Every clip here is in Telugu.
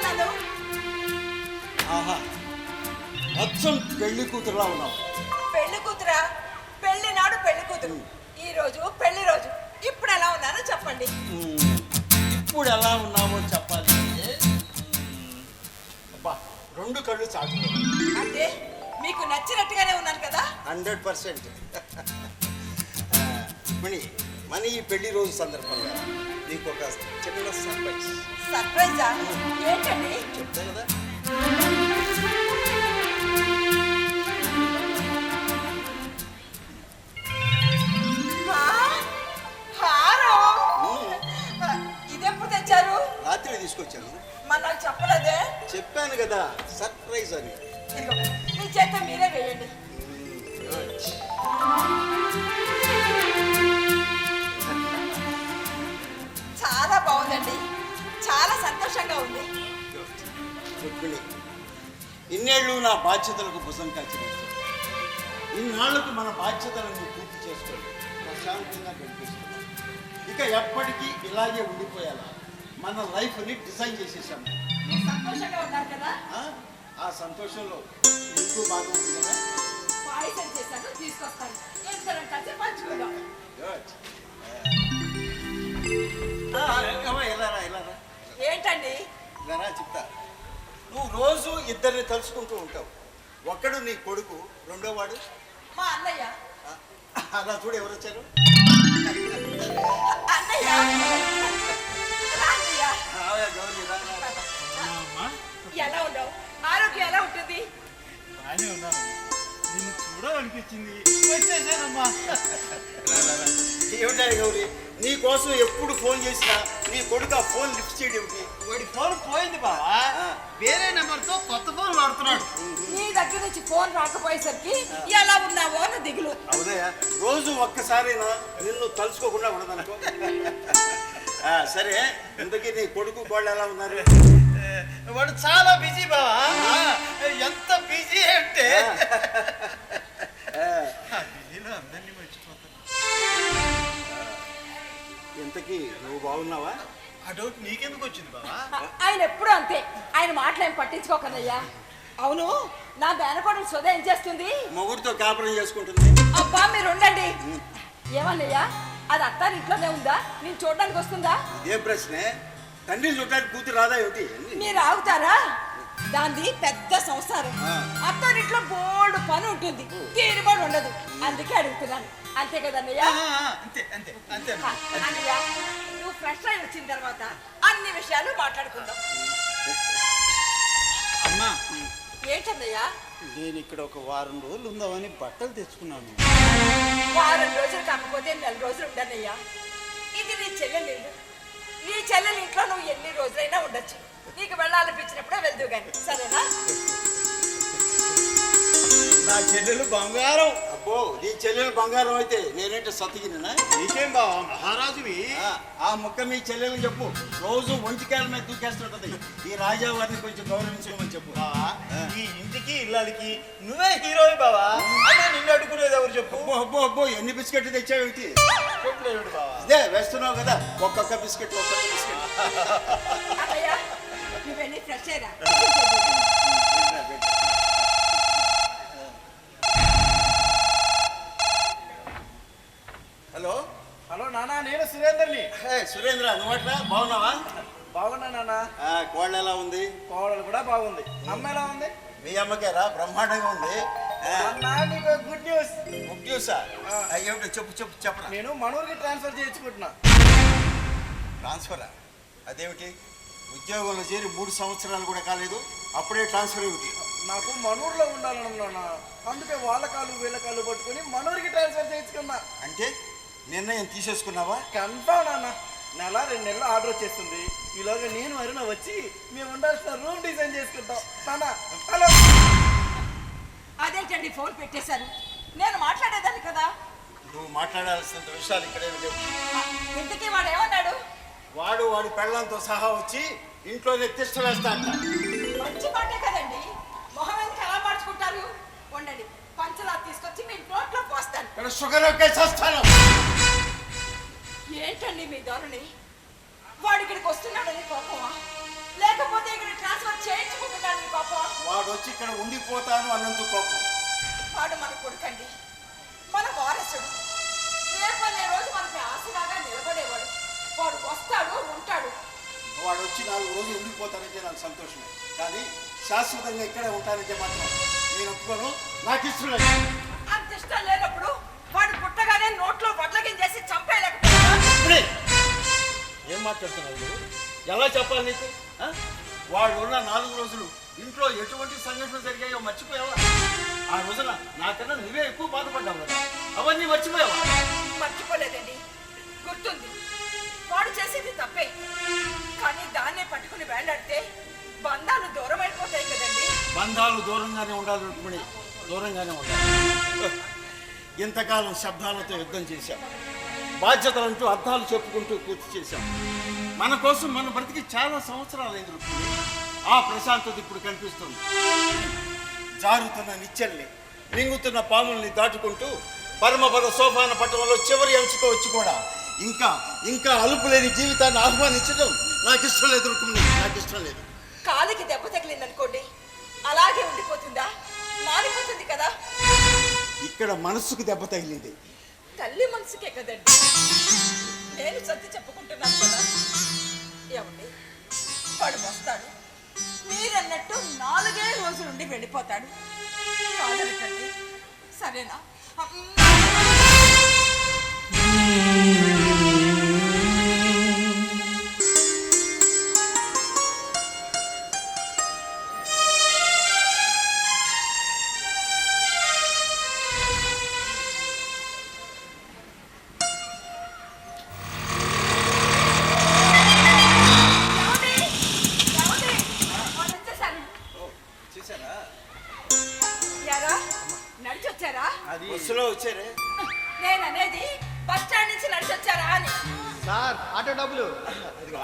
ఉన్నాను. ఆహా, అచ్చం పెళ్లి కూతురులా ఉన్నావు. పెళ్లి కూతురా? పెళ్లి నాడు పెళ్లి కూతురు, ఈ రోజు పెళ్లి రోజు. ఇప్పుడు ఎలా ఉన్నానో చెప్పండి. ఇప్పుడు ఎలా ఉన్నావో చెప్పాలి అంటే, అబ్బా, రెండు కళ్ళు చాటు. అంటే మీకు నచ్చినట్టుగానే ఉన్నాను కదా? 100%. మన ఈ పెళ్లి రోజు సందర్భంగా నీకు ఒక చిన్న సర్ప్రైజ్. సర్ప్రైజా? ఏంటండి? చెప్తా కదా. ఇదెప్పుడు తెచ్చారు? రాత్రి తీసుకొచ్చాను. మరి నాకు చెప్పలేదే? చెప్పాను కదా సర్ప్రైజ్ అని. మీ చేత మీరే వేయండి. చాలా బాగుందండి, చాలా సంతోషంగా ఉంది. ఇన్నేళ్ళు నా బాధ్యతలకు భుజం కాచినట్టు ఇన్నాళ్లకు మన బాధ్యతలను పూర్తి చేసుకోండి, ప్రశాంతంగా గడిపిస్తున్నాం. ఇక ఎప్పటికీ ఇలాగే ఉండిపోయేలా మన లైఫ్ని డిజైన్ చేసేసాము. మీరు సంతోషంగా ఉన్నారు కదా? ఆ సంతోషంలో ఎందుకు బాగా ఉంది కదా. పాయసం చేశాను, తీసుకొస్తాను. ఇద్దరం కలిసి పంచుకుందాం. ఏంటండి? ఇలా చెప్తా. నువ్వు రోజు ఇద్దరిని తలుచుకుంటూ ఉంటావు. ఒక్కడు నీ కొడుకు, రెండో వాడు మా అన్నయ్య. అలా చూడు, ఎవరు వచ్చారు? అన్నయ్య. ఎలా ఉండవు? ఆరోగ్యం ఎలా ఉంటుంది? బాగానే ఉన్నాను. నిన్ను చూడాలనిపించింది, వచ్చేసానమ్మా. ఏమిటాయి గౌరీ, నీ కోసం ఎప్పుడు ఫోన్ చేసినా నీ కొడుకు ఆ ఫోన్ లిఫ్ట్ చేయడం ఏమిటి? వాడి ఫోన్ పోయింది బావా, వేరే నెంబర్తో కొత్త ఫోన్ వాడుతున్నాడు. నీ దగ్గర నుంచి ఫోన్ రాకపోయేసరికి ఎలా ఉన్నావో అని దిగులు. అవునయ్యా, రోజు ఒక్కసారైనా నిన్ను తలుచుకోకుండా ఉండదనుకో. సరే, ఇంతకీ నీ కొడుకు వాళ్ళు ఎలా ఉన్నారు? వాడు చాలా బిజీ బావా. ఎంత బిజీ అంటే బిజీలో అందరినీ మర్చిపోతాను. ఇంతకీ నువ్వు బాగున్నావా? ఆ డౌట్ నీకెందుకు వచ్చింది బావా? ఆయన ఎప్పుడు అంతే, ఆయన మాటలేం పట్టించుకోకనయ్యా. అవును, నా బేనకోడలు సుధ ఏం చేస్తుంది? మొగుడితో కాపురం చేసుకుంటుంది. అబ్బా మీరు ఉండండి. ఏమన్నయ్యా, అది అత్తారింట్లోనే ఉందా? నేను చూడడానికి వస్తుందా? ఏ ప్రశ్నే? తండ్రి చూడడానికి కూతురు రాదా ఏమిటి? మీరు ఆగుతారా? దాంది పెద్ద సంసారం, అత్తారింట్లో బోల్డ్ పని ఉంటుంది, తీరుబడి ఉండదు. అందుకే అడుగుతున్నాను. అంతే కదన్నయ్య? అంతే అంతే అంతే. అన్నయ్య, నువ్వు ఫ్రెష్ అయి వచ్చిన తర్వాత అన్ని విషయాలు మాట్లాడుకుందాం. అమ్మా, ఏంటన్నయ్యా? నేను ఇక్కడ ఒక వారం రోజులు ఉందామని బట్టలు తెచ్చుకున్నాను. వారం రోజులు కాకపోతే 4 రోజులు ఉండన్నయ్యా. ఇది నీ చెల్లెలు ఇల్లు. నీ చెల్లెలు ఇంట్లో నువ్వు ఎన్ని రోజులైనా ఉండొచ్చు. నీకు వెళ్ళాలనిపించినప్పుడే వెళ్దు కానీ, సరేనా? నా చెల్లెలు బంగారం. అబ్బో, నీ చెల్లెలు బంగారం అయితే నేనేంటి సతికినా? నీకేం బావా, మహారాజువి. ఆ ముక్క మీ చెల్లెలు చెప్పు, రోజు ఒంటికాయల మీద దూకేస్తుంటది. ఈ రాజావారిని కొంచెం గౌరవించుకోమని చెప్పు. ఈ ఇంటికి ఇల్లాలకి నువ్వే హీరోయి బావా. అయినా నిన్ను అడుగునేది ఎవరు చెప్పు? అబ్బో అబ్బో అబ్బో, ఎన్ని బిస్కెట్లు తెచ్చావేమిటి? చెప్పలేడు బావా. అదే వేస్తున్నావు కదా, ఒక్కొక్క బిస్కెట్ ఒక్కొక్క బిస్కెట్. అన్నయ్య, నువ్వెన్ని ఫ్రెష్ అయ్యరా? హలో హలో నాన్న, నేను సురేందర్ని. సురేంద్ర, నువ్వట్లా బాగున్నావా? బాగున్నా నాన్న. కోళ్ళ ఎలా ఉంది? కోడలు కూడా బాగుంది. అమ్మ ఎలా ఉంది? మీ అమ్మకేరా బ్రహ్మాండంగా ఉంది. నీకు గుడ్ న్యూస్. గుడ్ న్యూసా? ఏమిటో చెప్పు చెప్పు చెప్పరా. నేను మనూరుకి ట్రాన్స్ఫర్ చేయించుకుంటున్నా. ట్రాన్స్ఫరా? అదేమిటి, ఉద్యోగంలో చేరి 3 సంవత్సరాలు కూడా కాలేదు, అప్పుడే ట్రాన్స్ఫర్ ఏమిటి? నాకు మనూరులో ఉండాలనుకున్నా, అందుకే వాళ్ళ కాళ్ళు వీళ్ళ కాళ్ళు పట్టుకుని మనూరుకి ట్రాన్స్ఫర్ చేయించుకున్నా. అంటే నిర్ణయం తీసేసుకున్నావా? కన్ఫర్మ్ నాన్న. 1-2 నెలలు ఆర్డర్ వచ్చేస్తుంది. ఈలోగా నేను అరుణ వచ్చి మేము ఉండాల్సిన రూమ్ డిజైన్ చేసుకుంటాం. నాన్న హలో. అదేంటండి ఫోన్ పెట్టేశారు? నేను మాట్లాడేదాన్ని కదా. నువ్వు మాట్లాడాల్సిన విషయాలు ఇక్కడే లేవు. ఇంతకీ వాడు ఏమన్నాడు? వాడి పెళ్ళంతో సహా వచ్చి ఇంట్లోనే తిష్ట వేస్తా అంట. మంచి మాటే కదండి, మొహం ఎందుకు ఎలా మార్చుకుంటారు? ఉండండి, పంచలా తీసుకొచ్చి మీ నోట్లో పోస్తాను. ఇక్కడ షుగర్ ఒకే చేస్తాను. ఏంటండి మీ ధోరణి? వాడు ఇక్కడికి వస్తున్నాడని కోపమా? లేకపోతే ఇక్కడ ట్రాన్స్ఫర్ చేయించుకుంటున్నాడు నీ పాప. వాడు వచ్చి ఇక్కడ ఉండిపోతాను అన్నందుకు కోపం. వాడు మన కొడుకండి, మన వారసుడు. రేపనే రోజు మనకి ఆశలాగా నిలబడేవాడు. వాడు వస్తాడు, ఉంటాడు. వాడు వచ్చి 4 రోజులు ఉండిపోతానంటే నాకు సంతోషమే, కానీ శాశ్వతంగా ఇక్కడే ఉంటానంటే మాత్రం నేను ఒప్పుకోను. నాకు ఇష్టం లేదు. అంత ఇష్టం లేనప్పుడు వాడు పుట్టగానే నోట్లో వడ్లగించేసి చంపేయలేకపోతున్నా. ఇప్పుడే ఏం మాట్లాడుతున్నావు నువ్వు? ఎలా చెప్పాలి నీకు? వాడు ఉన్న 4 రోజులు ఇంట్లో ఎటువంటి సంఘటనలు జరిగాయో మర్చిపోయావా? ఆ రోజున నాకన్నా నువ్వే ఎక్కువ బాధపడ్డావు కదా, అవన్నీ మర్చిపోయావా? మర్చిపోలేదండి, గుర్తుంది. వాడు చేసేది తప్పే, కానీ దాన్నే పట్టుకుని వేలాడితే బంధాలు దూరం అయిపోతాయి కదండి. బంధాలు దూరంగానే ఉండాలి రుక్మిణి, దూరంగానే ఉండాలి. ఇంతకాలం శబ్దాలతో యుద్ధం చేశాం, బాధ్యతలంటూ అర్థాలు చెప్పుకుంటూ పూర్తి చేశాం. మన కోసం మన బ్రతికి చాలా సంవత్సరాలైంది రుక్మిణి. ఆ ప్రశాంతత ఇప్పుడు కనిపిస్తుంది. జారుతున్న నిచ్చెల్ని, మింగుతున్న పాముల్ని దాటుకుంటూ పరమపద సోపాన పట్టణంలో చివరి అంచుకు వచ్చి కూడా ఇంకా ఇంకా అలుపు లేని జీవితాన్ని ఆహ్వానించడం నాకు ఇష్టం లేదు రుక్మిణి, నాకు ఇష్టం లేదు. కాలికి దెబ్బ తగిలిందనుకోండి, అలాగే ఉండిపోతుందా? మారిపోతుంది కదా. ఇక్కడ మనస్సుకు దెబ్బ తగిలింది. తల్లి మనసుకే కదండి. నేను సర్ది చెప్పుకుంటున్నాను కదా. ఏమండి, వాడు వస్తాడు, మీరన్నట్టు 4 రోజులు నుండి వెళ్ళిపోతాడు. కాదనకండి, సరేనా? బస్సులో వచ్చారే. నేను అనేది బస్ స్టాండ్ నుంచి నడిచొచ్చారా అని. సార్ ఆటో డబ్బులు.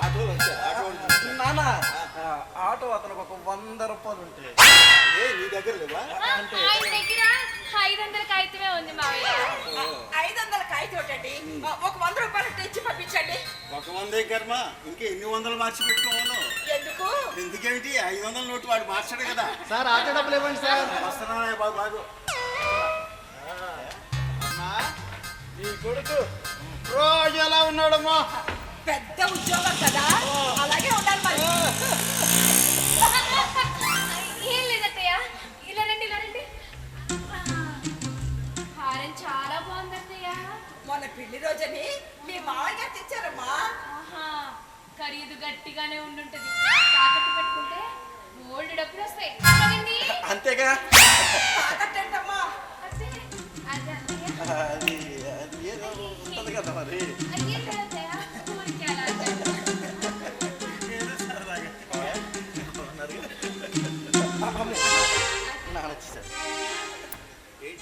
ఆటోలో వచ్చారు. నాన్న ఆటో అతనికి ఒక 100 రూపాయలు ఉంటే నీ దగ్గర లేవా? అంటే ఆయన దగ్గర 500 కాగితమే ఉంది మావయ్య. 500 కాగితం ఒకటండి, ఒక 100 రూపాయలు ఇచ్చి పంపించండి. 100 కర్మ, ఇంకా ఎన్ని వందలు మార్చి పెట్టుకోవాలో. ఎందుకు? ఎందుకేమిటి? 500 నోటు వాడు మార్చాడు కదా. సార్ ఆటో డబ్బులు ఇవ్వండి సార్. వస్తున్నానే బాబు బాగు. నీ కొడుకు రోజు ఎలా ఉన్నాడమ్మా? పెద్ద ఉద్యోగం కదా, అలాగే ఉండాలి మరి. ఏం లేదత్తయ్య, ఇలా రండి ఇలా రండి. హారం చాలా బాగుంది అత్తయ్య. మొన్న పెళ్లి రోజని మీ మామయ్య గారు తెచ్చారమ్మా. ఆహా, ఖరీదు గట్టిగానే ఉండుంటది. తాకట్టు పెట్టుకుంటే గోల్డ్ డబ్బులు వస్తాయి కదండి. అంతేగా. తాకట్టేంటమ్మా? అదే అదే అత్తయ్య. అది అది ఏదో ఉంటుంది కదా మరి. అది ఏం లేదు అత్తయ్య, ఊరికే అలా అంటారు. ఏదో సరదాగా. నాన్న వచ్చేసారు.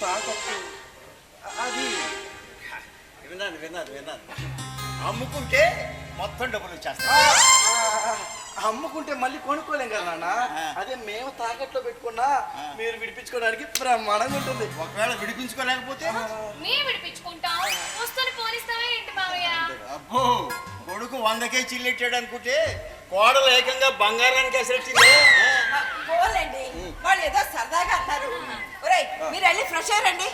తాకట్టు అది విన్నాను. అమ్ముకుంటే మొత్తం డబ్బులు వచ్చేస్తా. అమ్ముకుంటే మళ్ళీ కొనుక్కోలేం కదా నాన్న. అదే మేము తాకట్లో పెట్టుకున్నా మీరు విడిపించుకోవడానికి బ్రహ్మాండంగా ఉంటుంది. ఒకవేళ విడిపించుకోలేకపోతే మేము విడిపించుకుంటాం, వస్తువుని పోనిస్తావే ఏంటి మావయ్య? అబ్బో, కొడుకు 100కే చిల్లెట్టాడు అనుకుంటే కోడలు ఏకంగా బంగారానికి ఎసరెట్టింది. పోలేండి, వాళ్ళు ఏదో సరదాగా అన్నారు. ఒరేయ్, మీరు వెళ్ళి ఫ్రెష్ అయ్యారండి.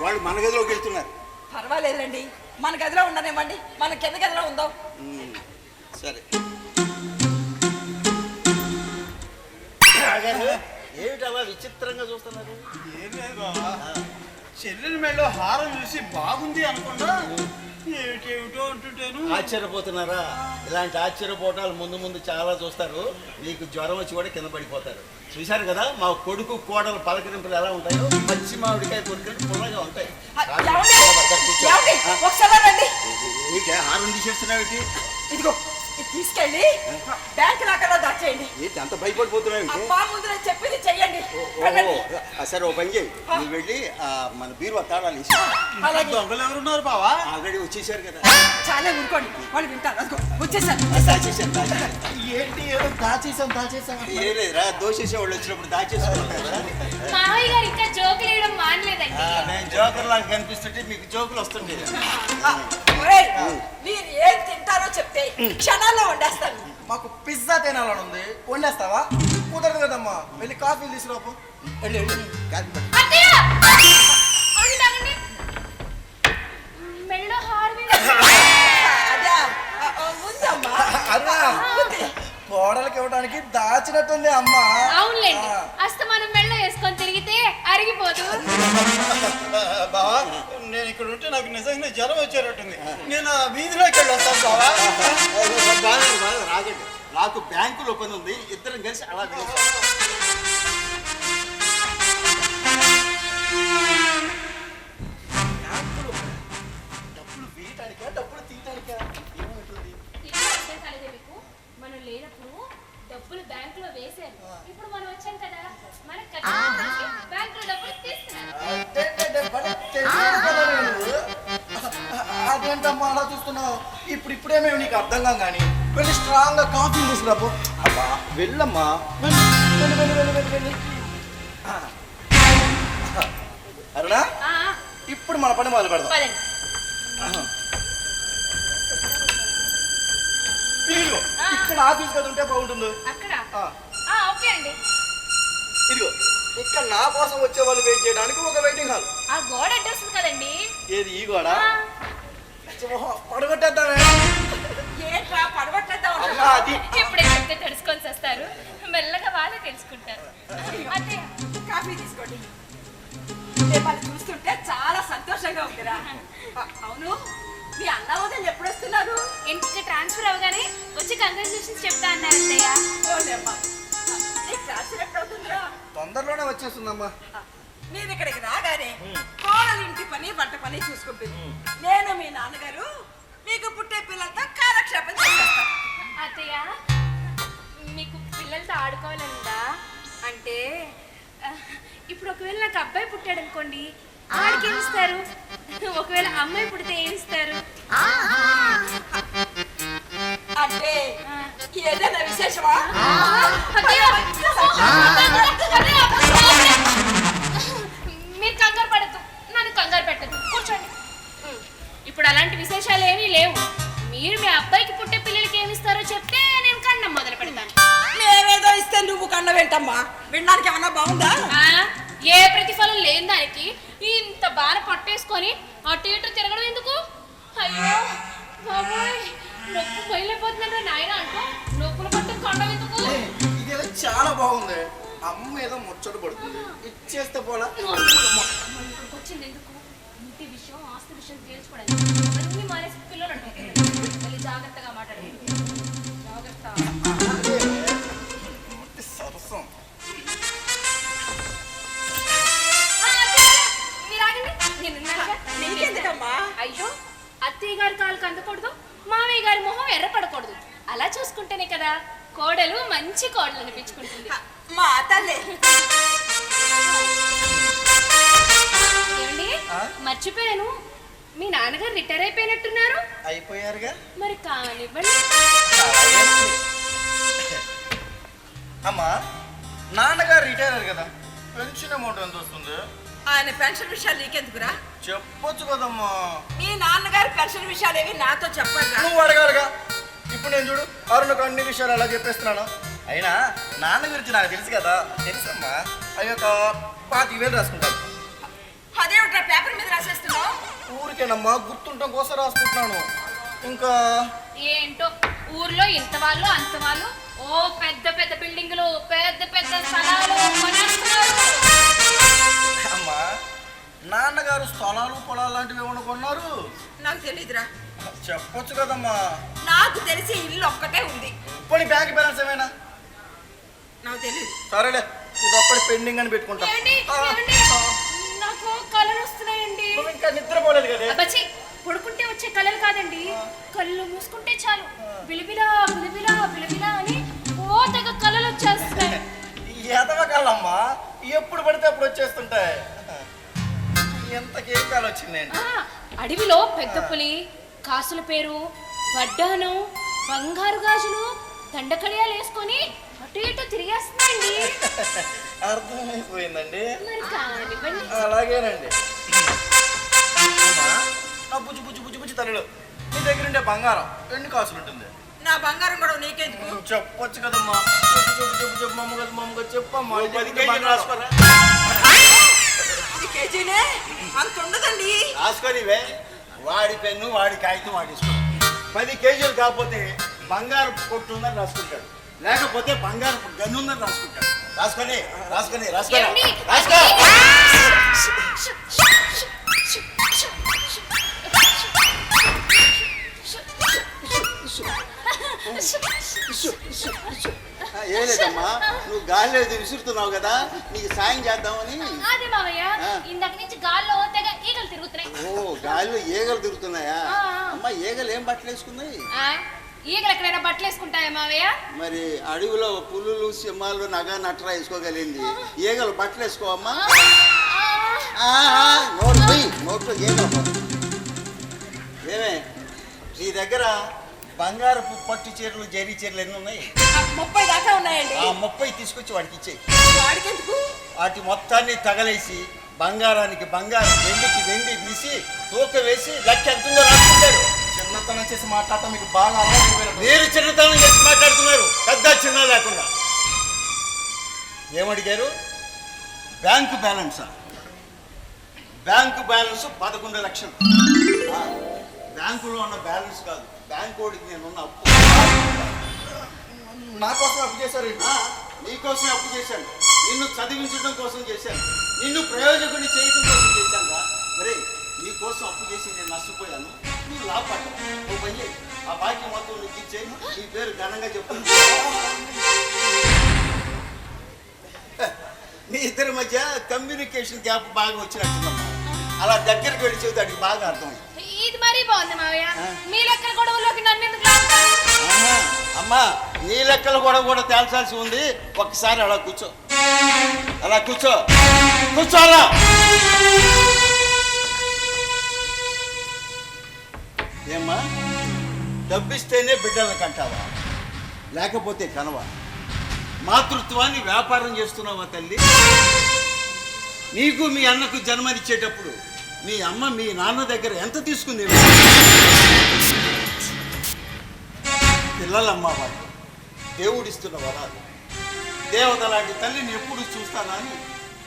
వాళ్ళు మన గదిలోకి వెళ్తున్నారు. పర్వాలేదండి, మన గదిలో ఉండనివ్వండి, మన కింద గదిలో ఉందాం. సరే. ఏమిటలా విచిత్రంగా చూస్తున్నారు? ఏం లేదు బాబా, చెల్లెల మెడలో హారం చూసి బాగుంది అనుకున్నా ఏమిటేమిటో అంటుంటాను. ఆశ్చర్యపోతున్నారా? ఇలాంటి ఆశ్చర్యపోవటాలు ముందు చాలా చూస్తారు. మీకు జ్వరం వచ్చి కూడా కింద పడిపోతారు. చూశారు కదా మా కొడుకు కోడలు పలకరింపులు ఎలా ఉంటాయో. పచ్చి మామిడికాయ కొడుకుని పుల్లగా ఉంటాయి. ఒకసారి రండి. హారం తీసేస్తున్నావు? ఇదిగో, ఇది తీసుకెళ్ళి బ్యాంక్ లాకర్లో దాచేయండి. అంత భయపడిపోతున్నావు? అబ్బా, ముందు నేను చెప్పింది చెయ్యండి. సరే, ఓ పని చేయి, నువ్వు వెళ్ళి మన బీరువా తాళాలు అలాగే. దొంగలు ఎవరున్నారు బావా? ఆల్రెడీ వచ్చేసారు కదా. చాలా ఊరుకోండి, వాళ్ళు వింటారు. అదిగో వచ్చేసారు. ఏంటి ఏదో దాచేసాం. ఏ లేదురా, దోషేసే వాళ్ళు వచ్చినప్పుడు దాచేసుకోవాలి కదా. మావయ్య గారు ఇంకా జోకులు వేయడం మానలేదండి. నేను జోకర్ లాగా కనిపిస్తుంటే మీకు జోకులు వస్తుంటాయి. ఒరేయ్, మీరు ఏం తింటారో చెప్తే క్షణాల్లో వండేస్తాను. మాకు పిజ్జా తినాలని ఉంది, వండేస్తావా? కుదరదు కదమ్మా, వెళ్ళి కాఫీ తీసుకురాపు. వెళ్ళి వెళ్ళి కాఫీ పెట్టు. అత్తయ్య! ఆగండి, ఆగండి. మెళ్ళో హార్ అదే ముందమ్మా. అన్నా, కోడలకి ఇవ్వడానికి దాచినట్టుంది అమ్మ. అవునులేండి, అస్తమానం మెళ్ళో వేసుకొని తిరిగితే అరిగిపోదు. బావా, నేను ఇక్కడ ఉంటే నాకు నిజంగా జ్వరం వచ్చేటట్టుంది. నేను ఆ వీధిలోకి వెళ్ళి వస్తాను బావా. బాగా రాగండి, నాకు బ్యాంకులో పని ఉంది, ఇద్దరం కలిసి అలా వెళ్తాం. డబ్బులు వీయటానికా, డబ్బులు తీయటానికా? ఏమవుతుంది? ఇప్పుడు అర్థం కాలేదే మీకు? మనం లేనప్పుడు డబ్బులు బ్యాంకులో వేసారు, ఇప్పుడు మనం వచ్చాం కదా, మనకు బ్యాంకులో డబ్బులు తీస్తున్నారు. అదేంటమ్మా అలా చూస్తున్నావు? ఇప్పుడేమేమి నీకు అర్థం కాదు కానీ వెళ్ళి స్ట్రాంగ్ గా కాఫీ తీసుకురాపు. అబ్బా వెళ్ళమ్మా, వెళ్ళి వెళ్ళి వెళ్ళి వెళ్ళి వెళ్ళి వెళ్ళి. అరుణా, ఆ, ఇప్పుడు మన పని మొదలు పెడదాం. పదండి. ఇదిగో, ఇక్కడ ఆఫీస్ కదా ఉంటే బాగుంటుంది. అక్కడ ఆ, ఓకే అండి. ఇదిగో ఇక్కడ నా కోసం వచ్చే వాళ్ళు వెయిట్ చేయడానికి ఒక వెయిటింగ్ హాల్. ఆ గోడ అడ్రస్ ఉంది ఏది ఈ గోడ? కదండి. పడగొట్టేద్దామే. ఏంట్రా పడగొట్టేద్దాం అమ్మా అంటున్నావు? అది ఇప్పుడే చెప్తే తెలుసుకొని వస్తారు, మెల్లగా వాళ్ళే తెలుసుకుంటారు. అత్తయ్య, కాఫీ తీసుకోండి. మిమ్మల్ని చూస్తుంటే చాలా సంతోషంగా ఉందిరా. అవును, మీ అన్న వదిన ఎప్పుడు వస్తున్నారు? ఇంటికి ట్రాన్స్ఫర్ అవగానే వచ్చి కంగ్రాచులేషన్స్ చెప్తా అన్నారు అత్తయ్య. ఓలేమ్మా, నీకు ట్రాన్స్ఫర్ ఎప్పుడు అవుతుందిరా? తొందరలోనే వచ్చేస్తుందమ్మా. మీరు ఇక్కడికి రాగానే కోడలు ఇంటి పని వంట పని చూసుకుంటుంది. నేను మీ నాన్నగారు మీకు పుట్టే పిల్లలతో కాలక్షేపం చేసేస్తాం. అత్తయ్య, మీకు పిల్లలతో ఆడుకోవాలందా? అంటే ఇప్పుడు ఒకవేళ నాకు అబ్బాయి పుట్టాడు అనుకోండి, ఆడికి ఏమి ఇస్తారు? ఒకవేళ అమ్మాయి పుడితే ఏమి ఇస్తారు? అంటే ఏదైనా విశేషమా? అత్తయ్య, మీరు కంగారు పడద్దు, నన్ను కంగారు పెట్టద్దు, కూర్చోండి. ఇప్పుడు అలాంటి విశేషాలు ఏమీ లేవు. మీరు మీ అబ్బాయికి పుట్టే పిల్లలకి ఏమి ఇస్తారో చెప్తే నేను కన్నం మొదలు పెడతాను. మేమేదో ఇస్తే నువ్వు కన్న వెంటమ్మా, వినడానికి ఏమన్నా బాగుందా? ఆ, ఏ ప్రతిఫలం లేని దానికి ఇంత బాధ పట్టేసుకొని అటు ఇటు తిరగడం ఎందుకు? అయ్యో బాబోయ్, నొప్పు బయలుపోతుందంటే నాయన అంటూ నొప్పులు పట్టు కొండం ఎందుకు? ఇదేదో చాలా బాగుంది. అమ్మ ఏదో ముచ్చట పడుతుంది, ఇచ్చేస్తే పోలా. ఇక్కడికి వచ్చింది ఎందుకు? ఇంటి విషయం, ఆస్తి విషయం తేల్చుకోవడానికి. అన్ని మానేసి పిల్లలు అంటారు. మళ్ళీ జాగ్రత్తగా మాట్లాడండి, జాగ్రత్త. సరసం. మీరు ఆగండి, నేను ఉన్నానుగా. నీకెందుకమ్మా? అయ్యో, అత్తయ్య గారి కాలుకి అందకూడదు, మామయ్య గారి మొహం ఎర్రపడకూడదు. అలా చూసుకుంటేనే కదా కోడలు మంచి కోడలు అనిపించుకుంటుంది. మా తల్లి ఏమండి, మర్చిపోయాను, మీ నాన్నగారు రిటైర్ అయిపోయినట్టున్నారు. అయిపోయారుగా. మరి కానివ్వండి. అమ్మా, నాన్నగారు రిటైర్ అయ్యారు కదా, పెన్షన్ అమౌంట్ ఎంత వస్తుంది? ఆయన పెన్షన్ విషయాలు నీకెందుకురా? చెప్పొచ్చు కదమ్మా. మీ నాన్నగారి పెన్షన్ విషయాలు ఏవి నాతో చెప్పరా? నువ్వు అడగాలిగా. ఇప్పుడు నేను చూడు, అరుణకు అన్ని విషయాలు ఎలా చెప్పేస్తున్నాను. అయినా నాన్న గురించి నాకు తెలుసు కదా. తెలుసమ్మా, అవి ఒక 25,000 రాసుకుంటాను. అదేమిట్రా పేపర్ మీద రాసేస్తున్నావు? ఊరికేనమ్మా, గుర్తుండటం కోసం రాసుకుంటున్నాను. ఇంకా ఏంటో ఊర్లో ఇంత వాళ్ళు అంత వాళ్ళు, ఓ పెద్ద పెద్ద బిల్డింగులు, పెద్ద పెద్ద స్థలాలు కొనేస్తున్నారు. అమ్మా, నాన్నగారు స్థలాలు పొలాలు లాంటివి ఏమైనా కొన్నారు? నాకు తెలీదురా. చెప్పొచ్చు కదమ్మా. నాకు తెలిసి ఇల్లు ఒక్కటే ఉంది. పోనీ బ్యాంక్ బ్యాలెన్స్ ఏమైనా? నాకు తెలీదు. సరేలే, ఇది ఒక్కటి పెండింగ్ అని పెట్టుకుంటా. ఏమండి, ఏమండి? నాకు కళలు వస్తున్నాయండి. నువ్వు ఇంకా నిద్రపోలేదు కదా. అబ్బచ్చి, పడుకుంటే వచ్చే కళలు కాదండి, కళ్ళు మూసుకుంటే చాలు బిలిబిలా బిలిబిలా బిలిబిలా అని ఓ తెగ కళలు వచ్చేస్తాయి. ఎదవకాలమ్మా, ఎప్పుడు పడితే అప్పుడు వచ్చేస్తుంటాయి. ఎంతకేం కాలు వచ్చిందండి. అడవిలో పెద్ద పులి, కాసుల పేరు, వడ్డాను, బంగారు గాజులు, దండకడియాలు వేసుకొని అటు ఇటు తిరిగేస్తుందండి. అర్థమైపోయిందండి. మరి కానివ్వండి. అలాగేనండి. బుజ్జి బుజ్జి బుజ్జి బుజ్జి తల్లులు. నీ దగ్గర ఉండే బంగారం ఎన్ని కాసులు ఉంటుంది? నా బంగారం కూడా నీకెందుకు? చెప్పొచ్చు కదమ్మా. చెప్పు చెప్పు చెప్పు చెప్పు మమ్మగా చెప్పమ్మా. ఓ 10 కేజీలు రాసుకోరా. 10 కేజీలే అంత ఉండదండి. రాసుకొనివే. వాడి పెన్ను వాడి కాగితం వాడిస్తాం. 10 కేజీలు కాకపోతే బంగారు పొట్టు ఉందని రాసుకుంటాడు, లేకపోతే బంగారు గన్ను ఉందని రాసుకుంటాడు. రాసుకొని రాసుకొని రాసుకో రాసుకో. ఏం లేదమ్మా, నువ్వు గాలిలో విసురుతున్నావు కదా, నీకు సాయం చేద్దామని. అదే మావయ్య, ఇందాక నుంచి గాల్లో తెగ ఈగలు తిరుగుతున్నాయి. ఓ, గాలిలో ఈగలు తిరుగుతున్నాయా? అమ్మా, ఈగలు ఏం బట్టలు వేసుకున్నాయి? ఈగలు ఎక్కడైనా బట్టలు వేసుకుంటాయా మావయ్య? మరి అడవిలో పులులు సింహాలు నగ నట్రా వేసుకోగలిగింది, ఈగలు బట్టలు వేసుకోవమ్మా. నోట్లో ఈగలు. ఏమే, నీ దగ్గర బంగారపు పట్టు చీరలు జరీ చీరలు ఎన్ని ఉన్నాయి? 30 దాకా ఉన్నాయండి. ఆ 30 తీసుకొచ్చి వాడికి ఇచ్చేయి. వాడికెందుకు? వాటి మొత్తాన్ని తగలేసి బంగారానికి బంగారం, వెండికి వెండి తీసి తూక వేసి లెక్క ఎంతుందో రాసుకుంటాడు. చిన్నతనం చేసి మాట్లాడటం మీకు బాగా అలవాటు. మీరు చిన్నతనం చేసి మాట్లాడుతున్నారు, పెద్ద చిన్న లేకుండా. ఏమడిగారు? బ్యాంకు బ్యాలెన్సా? బ్యాంకు బ్యాలెన్స్ 11 లక్షలు. బ్యాంకులో ఉన్న బ్యాలెన్స్ కాదు, బ్యాంకు వాడికి నేనున్న అప్పు. నా కోసం అప్పు చేశారు? నీకోసం అప్పు చేశాను, నిన్ను చదివించడం కోసం చేశాను, నిన్ను ప్రయోజకుడిని చేయడం కోసం చేశాను రా. మరే, నీ కోసం అప్పు చేసి నేను నష్టపోయాను, నువ్వు లాభపడ్డావు. నువ్వు పోయి ఆ బాకీ మొత్తం నువ్వు ఇచ్చే, నీ పేరు ఘనంగా చెప్పు. మీ ఇద్దరి మధ్య కమ్యూనికేషన్ గ్యాప్ బాగా వచ్చినట్టుందమ్మా. అలా దగ్గరికి వెళ్ళి చెబితే అడిగి బాగా అర్థమైంది. ఇది మరీ బాగుంది మావయ్య. మీ లెక్కల గొడవలోకి నన్ను ఎందుకు లాగుతారు? అమ్మా, నీ లెక్కలు కూడా తేల్చాల్సి ఉంది. ఒక్కసారి అలా కూర్చో, అలా కూర్చో, కూర్చోరా. ఏమ్మా, డబ్బిస్తేనే బిడ్డలను కంటావా, లేకపోతే కనవా? మాతృత్వాన్ని వ్యాపారం చేస్తున్నావా తల్లి? నీకు మీ అన్నకు జన్మనిచ్చేటప్పుడు మీ అమ్మ మీ నాన్న దగ్గర ఎంత తీసుకుంది? పిల్లలమ్మ వాళ్ళు దేవుడిస్తున్న వరాలు. దేవత లాంటి తల్లిని ఎప్పుడు చూస్తానా అని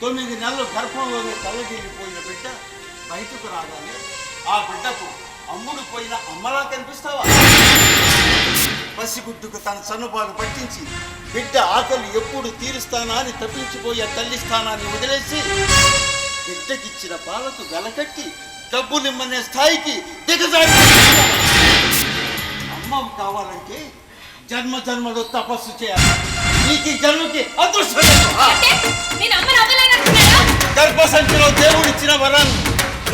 9 నెలలు గర్భంలోనే తలగిల్లిపోయిన బిడ్డ బయటకు రాగానే ఆ బిడ్డకు అమ్ముడు పోయిన అమ్మలా కనిపిస్తావా? పసిగుడ్డుకు తన సన్నుపాలు పట్టించి బిడ్డ ఆకలి ఎప్పుడు తీరుస్తానా అని తప్పించిపోయే తల్లి స్థానాన్ని వదిలేసి బిడ్డకిచ్చిన పాలకు వెలకట్టి డబ్బు నిమ్మనే స్థాయికి దిగజారి. అమ్మవు కావాలంటే జన్మ జన్మలో తపస్సు చేయాలి. నీకు ఈ జన్మకి అదృష్టం. గర్భసంచిలో దేవుడిచ్చిన వరాన్ని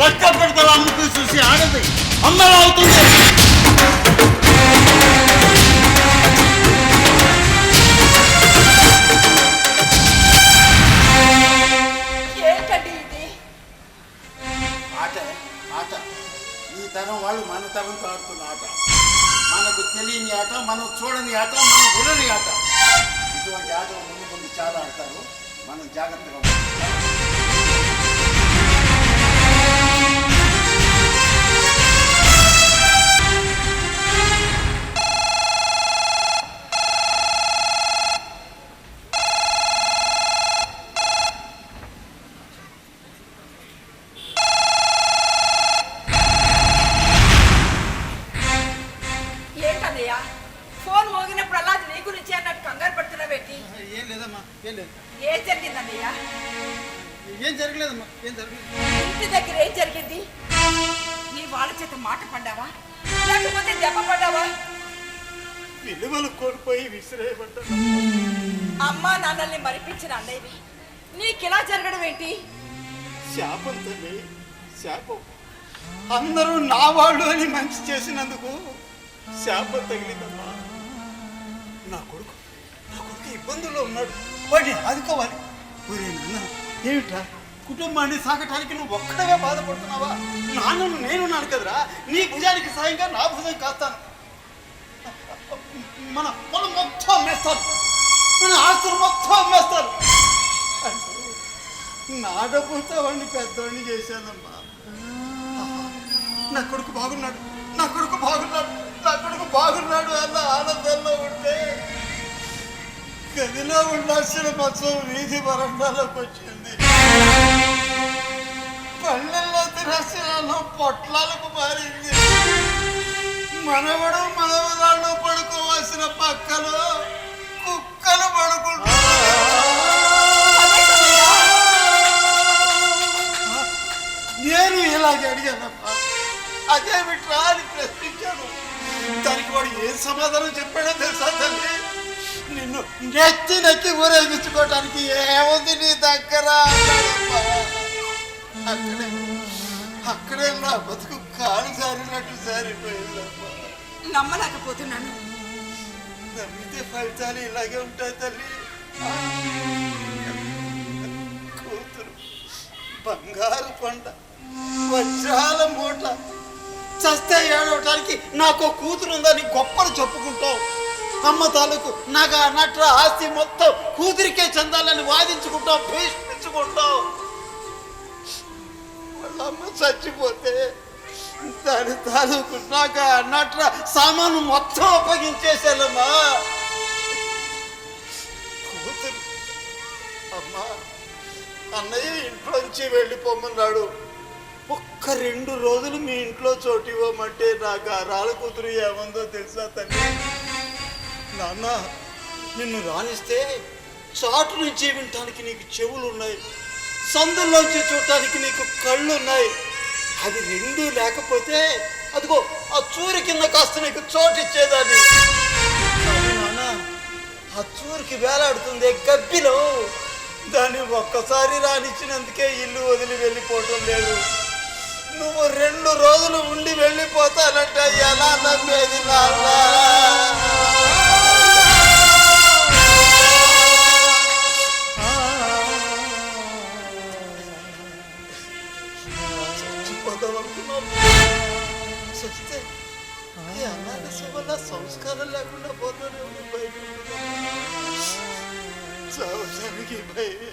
రక్త పెడతల అమ్ముకు చూసి ఆడది అమ్మలా అవుతుంది. ఏంటండి ఇది? ఆట ఆట. ఈ తరం వాళ్ళు మన తరంతో ఆడుతున్న ఆట. మనకు తెలియని ఆట, మనం చూడని ఆట, మనం వినని ఆట. ఇటువంటి ఆటలు ముందు ముందు చాలా ఆడతారు. మనం జాగ్రత్తగా ఉండాలి. ఏంటన్నయ్య, ఫోన్ మోగినప్పుడు అలా నీ గురించి అన్నట్టు కంగారు పడుతున్నావేంటి? ఏం లేదమ్మా, ఏం లేదు. ఏం జరిగిందన్నయ్య? ఏం జరగలేదమ్మా, ఏం జరగలేదు. ఇంటి దగ్గర ఏం జరిగింది? నీ వాళ్ళ చేత మాట పడ్డావా, లేకపోతే దెబ్బ పడ్డావా? విలువలు కోల్పోయి విసిరేయబడ్డాను. అమ్మా నాన్నల్ని మరిపించిన అన్నయ్యవి నీకిలా జరగడం ఏంటి? శాపం తల్లి, శాపం. అందరూ నా వాళ్ళు అని మంచి చేసినందుకు శాపం తగిలిందమ్మా. నా కొడుకు ఇబ్బందుల్లో ఉన్నాడు, వాడిని ఆదుకోవాలి. ఒరే నాన్న, ఏమిట్రా కుటుంబాన్ని సాగటానికి నువ్వు ఒక్కడగా బాధపడుతున్నావా? నాన్నను నేనున్నాను కదరా, నీ భుజానికి సాయంగా నా భుజం కాస్తాను. మన పొలం మొత్తం అమ్మేస్తాను, మన ఆస్తులు మొత్తం అమ్మేస్తాను. నా డబ్బుతో వాడిని పెద్దవాడిని చేశానమ్మా. నా కొడుకు బాగున్నాడు, నా కొడుకు బాగున్నాడు, నా కొడుకు బాగున్నాడు అన్న ఆనందంలో ఉంటే గదిలో ఉండాల్సిన మంచం వీధి వరండాలోకి వచ్చింది. పళ్ళల్లో తిరాల్సిన పొట్లాలకు మారింది. మనవడు మనవరాళ్ళు పడుకోవాల్సిన పక్కలో కుక్కలు పడుకుంటున్నారు. నేను ఇలాగే అడిగానమ్మా, అదేమిట్రా అని ప్రశ్నించాను. దానికి వాడు ఏం సమాధానం చెప్పాడో తెలుసా తల్లి? నిన్ను నెత్తి ఊరేగించుకోవటానికి ఏముంది నీ దగ్గర అన్నాడమ్మా. అక్కడే నా బతుకు కాలు జారినట్టు జారిపోయిందమ్మా. నమ్మలేకపోతున్నాను. నమ్మితే ఫలితాలు ఇలాగే ఉంటాయి తల్లి. కూతురు బంగారు కొండ, వజ్రాల మూట, చస్తే ఏడవటానికి నాకు కూతురు ఉందని గొప్పలు చెప్పుకుంటావు. అమ్మ తాలూకు నగ నట్ర ఆస్తి మొత్తం కూతురికే చెందాలని వాదించుకుంటావు, భీష్మించుకుంటావు. వాళ్ళ అమ్మ చచ్చిపోతే దాని తాలూకు నగ నట్ర సామాను మొత్తం అప్పగించేసానమ్మా. కూతురు అమ్మా, అన్నయ్య ఇంట్లోంచి వెళ్ళిపోమన్నాడు. ఒక్క 2 రోజులు మీ ఇంట్లో చోటు ఇవ్వమంటే నాకు ఆ రాళ్ళ కూతురు ఏముందో తెలుసా తల్లి? నాన్న, నిన్ను రాణిస్తే చాటు నుంచి వినటానికి నీకు చెవులు ఉన్నాయి, సందుల్లోంచి చూడటానికి నీకు కళ్ళు ఉన్నాయి. అది 2 లేకపోతే అదిగో ఆ చూరి కింద కాస్త నీకు చోటు ఇచ్చేదాన్ని. నాన్న, ఆ చూరికి వేలాడుతుంది గబ్బిలో, దాన్ని ఒక్కసారి రానిచ్చినందుకే ఇల్లు వదిలి వెళ్ళిపోవటం లేదు. నువ్వు 2 రోజులు ఉండి వెళ్ళిపోతానంటే ఎలా నమ్మేది నాన్న? చస్తే ఈ అనాథ వల్ల సంస్కారం లేకుండా పోతానే చావడానికి భయమే.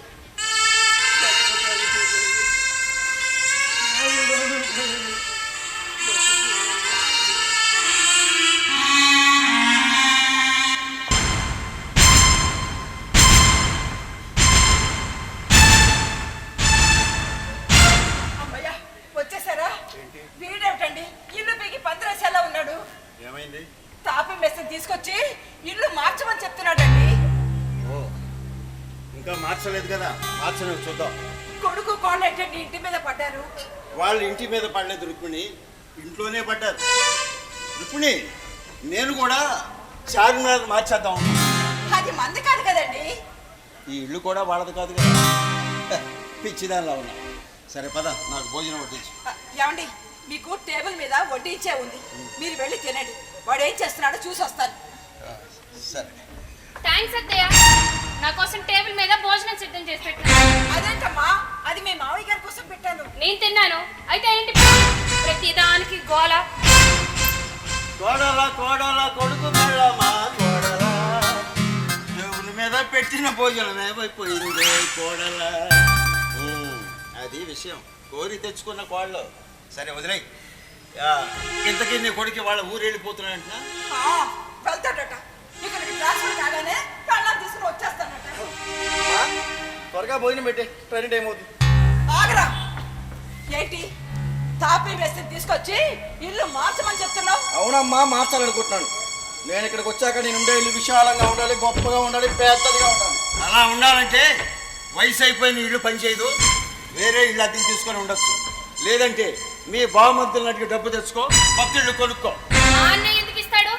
అమ్మయ్య, వచ్చేసారా? వీడేమిటండి ఇల్లు పీకి 15 ఉన్నాడు. ఏమైంది? తాపి మెస్సేజ్ తీసుకొచ్చి ఇల్లు మార్చమని చెప్తున్నాడండి. ఓ, ఇంకా మార్చలేదు కదా, మార్చలేదు చూద్దాం. కొడుకు కోడలంటే ఇంటి మీద పడ్డారు. వాళ్ళు ఇంటి మీద పడలేదు రుక్మిణి, ఇంట్లోనే పడ్డారు. రుక్మిణి, నేను కూడా చార్మినార్ మార్చేద్దాం. అది మంది కాదు కదండి. ఈ ఇల్లు కూడా వాళ్ళది కాదు కదా, పిచ్చిదానిలా ఉన్నా. సరే పద, నాకు భోజనం వడ్డించు. ఏమండి, మీకు టేబుల్ మీద వడ్డించే ఉంది, మీరు వెళ్ళి తినండి. వాడు ఏం చేస్తున్నాడో చూసి వస్తాను. సరే. థ్యాంక్స్ అత్తయ్య, నా కోసం టేబుల్ మీద భోజనం సిద్ధం చేసి పెట్టాను. అదేంటమ్మా, అది మీ మావయ్య గారి కోసం పెట్టాను. నేను తిన్నాను, అయితే ఏంటి ప్రతి దానికి గోల? కోడల కోడల కొడుకు పిల్లమా కోడల, దేవుని మీద పెట్టిన భోజనమే అయిపోయింది కోడల. అది విషయం, కోరి తెచ్చుకున్న కోడలు. సరే వదిలేయి. ఇంతకీ నీ కొడుకు వాళ్ళ ఊరు వెళ్ళిపోతున్నాడంట. వెళ్తాడట. ఇక్కడికి ట్రాన్స్ఫర్ కాగానే పెళ్ళాన్ని తీసుకుని వచ్చేస్తానట. త్వరగా భోజనం పెట్టే, ట్రైన్ టైం అవుతుంది. ఆగరా, ఏంటి తాపీ వేసి తీసుకొచ్చి ఇల్లు మార్చమని చెప్తున్నావు? అవునమ్మా, మార్చాలనుకుంటున్నాను. నేను ఇక్కడికి వచ్చాక నేను ఉండే ఇల్లు విశాలంగా ఉండాలి, గొప్పగా ఉండాలి, పెద్దదిగా ఉండాలి. అలా ఉండాలంటే వయసు అయిపోయిన ఇల్లు పనిచేయదు, వేరే ఇల్లు అద్దెకి తీసుకొని ఉండొచ్చు. లేదంటే మీ బావమద్దులకి డబ్బు తెచ్చుకో, కొత్త ఇల్లు కొనుక్కో. అన్నయ్య ఎందుకు ఇస్తాడు?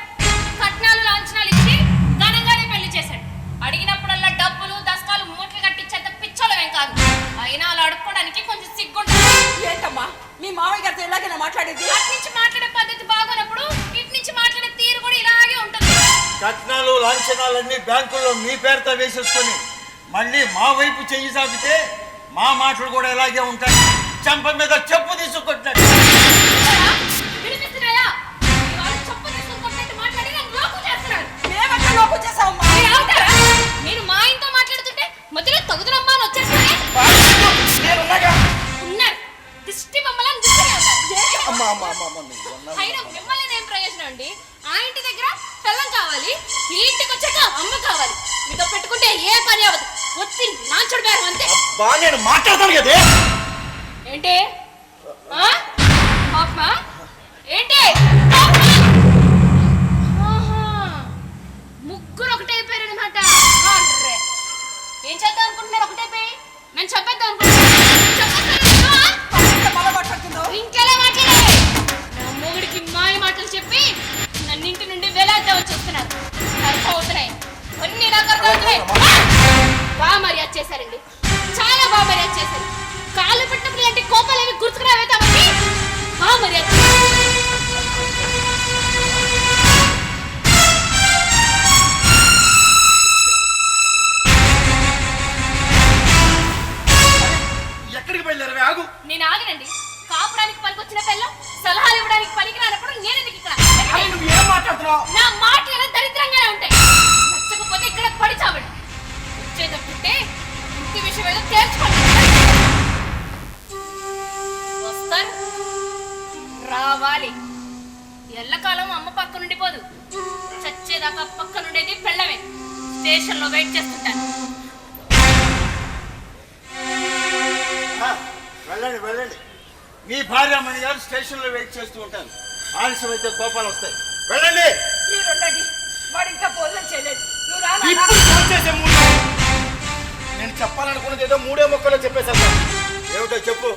కట్నాలు లాంఛనాలు ఇచ్చి ఘనంగానే పెళ్లి చేశాడు. అడిగినప్పుడల్లా డబ్బులు దశకాలు మూటలు కట్టించేంత పిచ్చోళ్ళమేం కాదు. అయినా అలా అడుక్కోవడానికి కొంచెం సిగ్గుంటుంది. ఏంటమ్మా, మీ మామయ్య గారితో ఇలాగైనా మాట్లాడేది? అటు నుంచి మాట్లాడే పద్ధతి బాగోనప్పుడు ఇటు నుంచి మాట్లాడే తీరు కూడా ఇలాగే ఉంటుంది. కట్నాలు లాంఛనాలన్నీ బ్యాంకుల్లో మీ పేరుతో వేసేసుకొని మళ్ళీ మా వైపు చెయ్యి సాగితే మా మాటలు కూడా ఇలాగే ఉంటాయి. చెంప మీద చెప్పు తీసుకుంటున్నాడు. వినిపిస్తున్నాయా? వాళ్ళు చెప్పు తీసుకుంటున్నట్టు మాట్లాడి నన్ను లోకు చేస్తున్నాడు. మేమంతా లోపు చేసావమ్మా. మీరు ఆగుతారా? నేను మా ఆయనతో మాట్లాడుతుంటే మధ్యలో తగుదనమ్మా అని వచ్చేస్తానే. ఉన్నారు దిష్టి బొమ్మలని దిష్టిగా ఉన్నారు. అమ్మ అమ్మ అమ్మ అమ్మ నువ్వు అన్నావు. అయినా మిమ్మల్ని ఏం ప్రయోజనం అండి? ఆ ఇంటి దగ్గర పెళ్ళం కావాలి, ఈ ఇంటికి వచ్చాక అమ్మ కావాలి. మీతో పెట్టుకుంటే ఏ పని అవ్వదు. వచ్చి నాచుడు బేరం అంతే. అబ్బా నేను మాట్లాడతాను కదే. ఏంటి పాపమా? ఏంటి పాపమా? ఆహా, ముగ్గురు ఒకటే అయిపోయారనమాట. ఏం చేద్దాం అనుకుంటున్నారు? ఒకటైపోయి నేను చెప్పేద్దాం అనుకుంటున్నాను. ఇంకెలా మాట్లాడాలి? నా మొగుడికి మాయ మాటలు చెప్పి నన్ను ఇంటి నుండి వేలాద్దాం వచ్చేస్తున్నారు. అర్థం అవుతున్నాయి, అన్ని నాకు అర్థం అవుతున్నాయి. బాగా మర్యాద చేశారండి, చాలా బాగా మర్యాద చేశారు. కాళ్ళు పెట్టినప్పుడు ఇలాంటి కోపాలు ఏమి గుర్తుకురావేతామండి. బాగా మర్యాద ఎక్కడికి బయలుదేరవే? ఆగు. నేను ఆగనండి. కాపురానికి పనికొచ్చిన పిల్లం సలహాలు ఇవ్వడానికి పనికి రానప్పుడు నేను ఎందుకు ఇక్కడ? నువ్వు ఏం మాట్లాడుతున్నావు? నా మాటలు ఎలా దరిద్రంగానే ఉంటాయి. నచ్చకపోతే ఇక్కడ పడి చావండి. వచ్చేటప్పుంటే ఇంటి విషయం ఏదో తేల్చుకోండి. వస్తారు, రావాలి. ఎల్లకాలం అమ్మ పక్క నుండి పోదు. చచ్చేదాకా పక్క నుండేది పెళ్ళమే. స్టేషన్లో వెయిట్ చేస్తుంటాను. వెళ్ళండి వెళ్ళండి. మీ భార్యమణి గారు స్టేషన్లో వెయిట్ చేస్తూ ఉంటారు. ఆలస్యం అయితే కోపాలు వస్తాయి. వెళ్ళండి. మీరుండండి, వాడు ఇంకా భోజనం చేయలేదు. నువ్వు రా నాన్న. ఇప్పుడు ఫోన్ చేసే ముందు నేను చెప్పాలనుకున్నది ఏదో మూడే మొక్కలో చెప్పేశాను. ఏమిటో చెప్పు.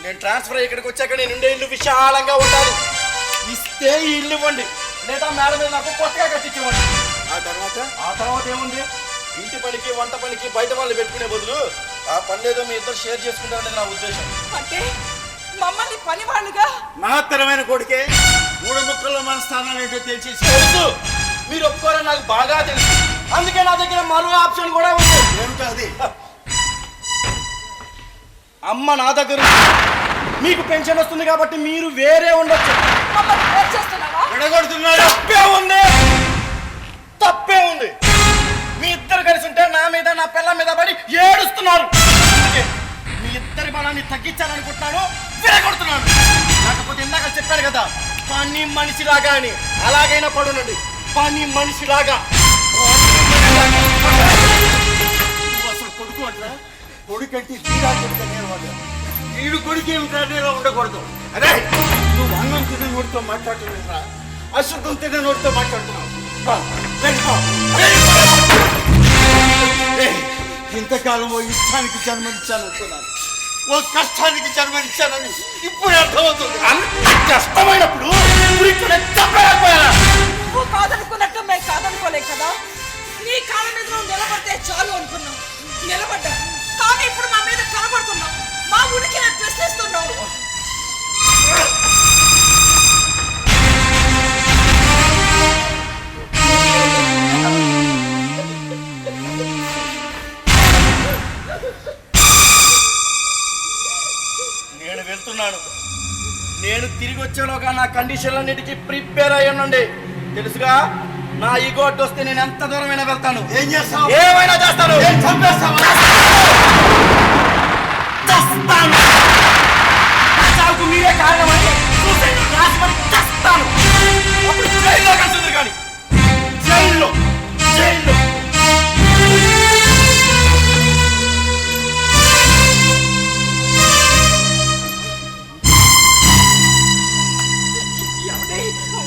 నేను ట్రాన్స్ఫర్ అయ్యి ఇక్కడికి వచ్చాక నేను ఉండే ఇల్లు విశాలంగా ఉండాలి. ఇస్తే ఈ ఇల్లు ఇవ్వండి, లేదా మేడ మీద నాకు కొత్తగా కట్టించండి. ఆ తర్వాత ఏముంది? ఇంటి పనికి వంట పనికి బయట వాళ్ళు పెట్టుకునే బదులు ఆ పని ఏదో మీ ఇద్దరు షేర్ చేసుకుంటారని నా ఉద్దేశం. అంటే మమ్మల్ని పని వాళ్ళుగా మహత్తరమైన కొడుకే. మూడు ముక్కల్లో మన స్థానాలు ఏంటో తెలిసేసి తెలుసు, మీరు ఒప్పుకోరని నాకు బాగా తెలుసు. అందుకే నా దగ్గర మరో ఆప్షన్ కూడా ఉంది. ఏమిటో అది? అమ్మ నా దగ్గర ఉంది. మీకు పెన్షన్ వస్తుంది కాబట్టి మీరు వేరే ఉండొచ్చు. మమ్మల్ని వేరు చేస్తున్నావా? విడగొడుతున్నాడు. తప్పే ఉంది. మీ ఇద్దరు కలిసి ఉంటే నా మీద నా పిల్ల మీద పడి ఏడుస్తున్నారు. అందుకే మీ ఇద్దరి బలాన్ని తగ్గించాలనుకుంటున్నాను, విరగొడుతున్నాను. లేకపోతే ఇందాక చెప్పాను కదా, పని మనిషిలాగా అని. అలాగైనా పడునండి, పని మనిషిలాగా. అసలు కొడుకు అంటారా? కొడుకంటే తీరా కొడుకు అనేవాడు. వీడు కొడుకు ఏమిటా ఉండకూడదు. అదే నువ్వు అన్నం తినే నోటితో మాట్లాడుతున్నావురా, అశుద్ధం తినే నోటితో మాట్లాడుతున్నావు. ఇంతకాలం ఓ ఇష్టానికి జన్మనిచ్చాననుకున్నాను, ఓ కష్టానికి జన్మనిచ్చానని ఇప్పుడు అర్థమవుతుంది. కష్టమైనప్పుడు నువ్వు కాదనుకున్నట్టు మేము కాదనుకోలేం కదా. నీ కాళ్ళ మీద నువ్వు నిలబడితే చాలు అనుకున్నావు, నిలబడ్డా. కానీ ఇప్పుడు మా మీద కనబడుతున్నావు, మా ఉనికి ప్రశ్నిస్తున్నావు. నేను వెళ్తున్నాను. నేను తిరిగి వచ్చేలోగా నా కండిషన్లన్నిటికీ ప్రిపేర్ అయ్యి ఉండండి. తెలుసుగా, నా ఈగో అడ్డు వస్తే నేను ఎంత దూరమైనా వెళ్తాను. ఏం చేస్తావు? ఏమైనా చేస్తాను. చావుకు మీరే కారణమని చేస్తాను. అప్పుడు జైల్లో కలిసి కానీ జైల్లో జైల్లో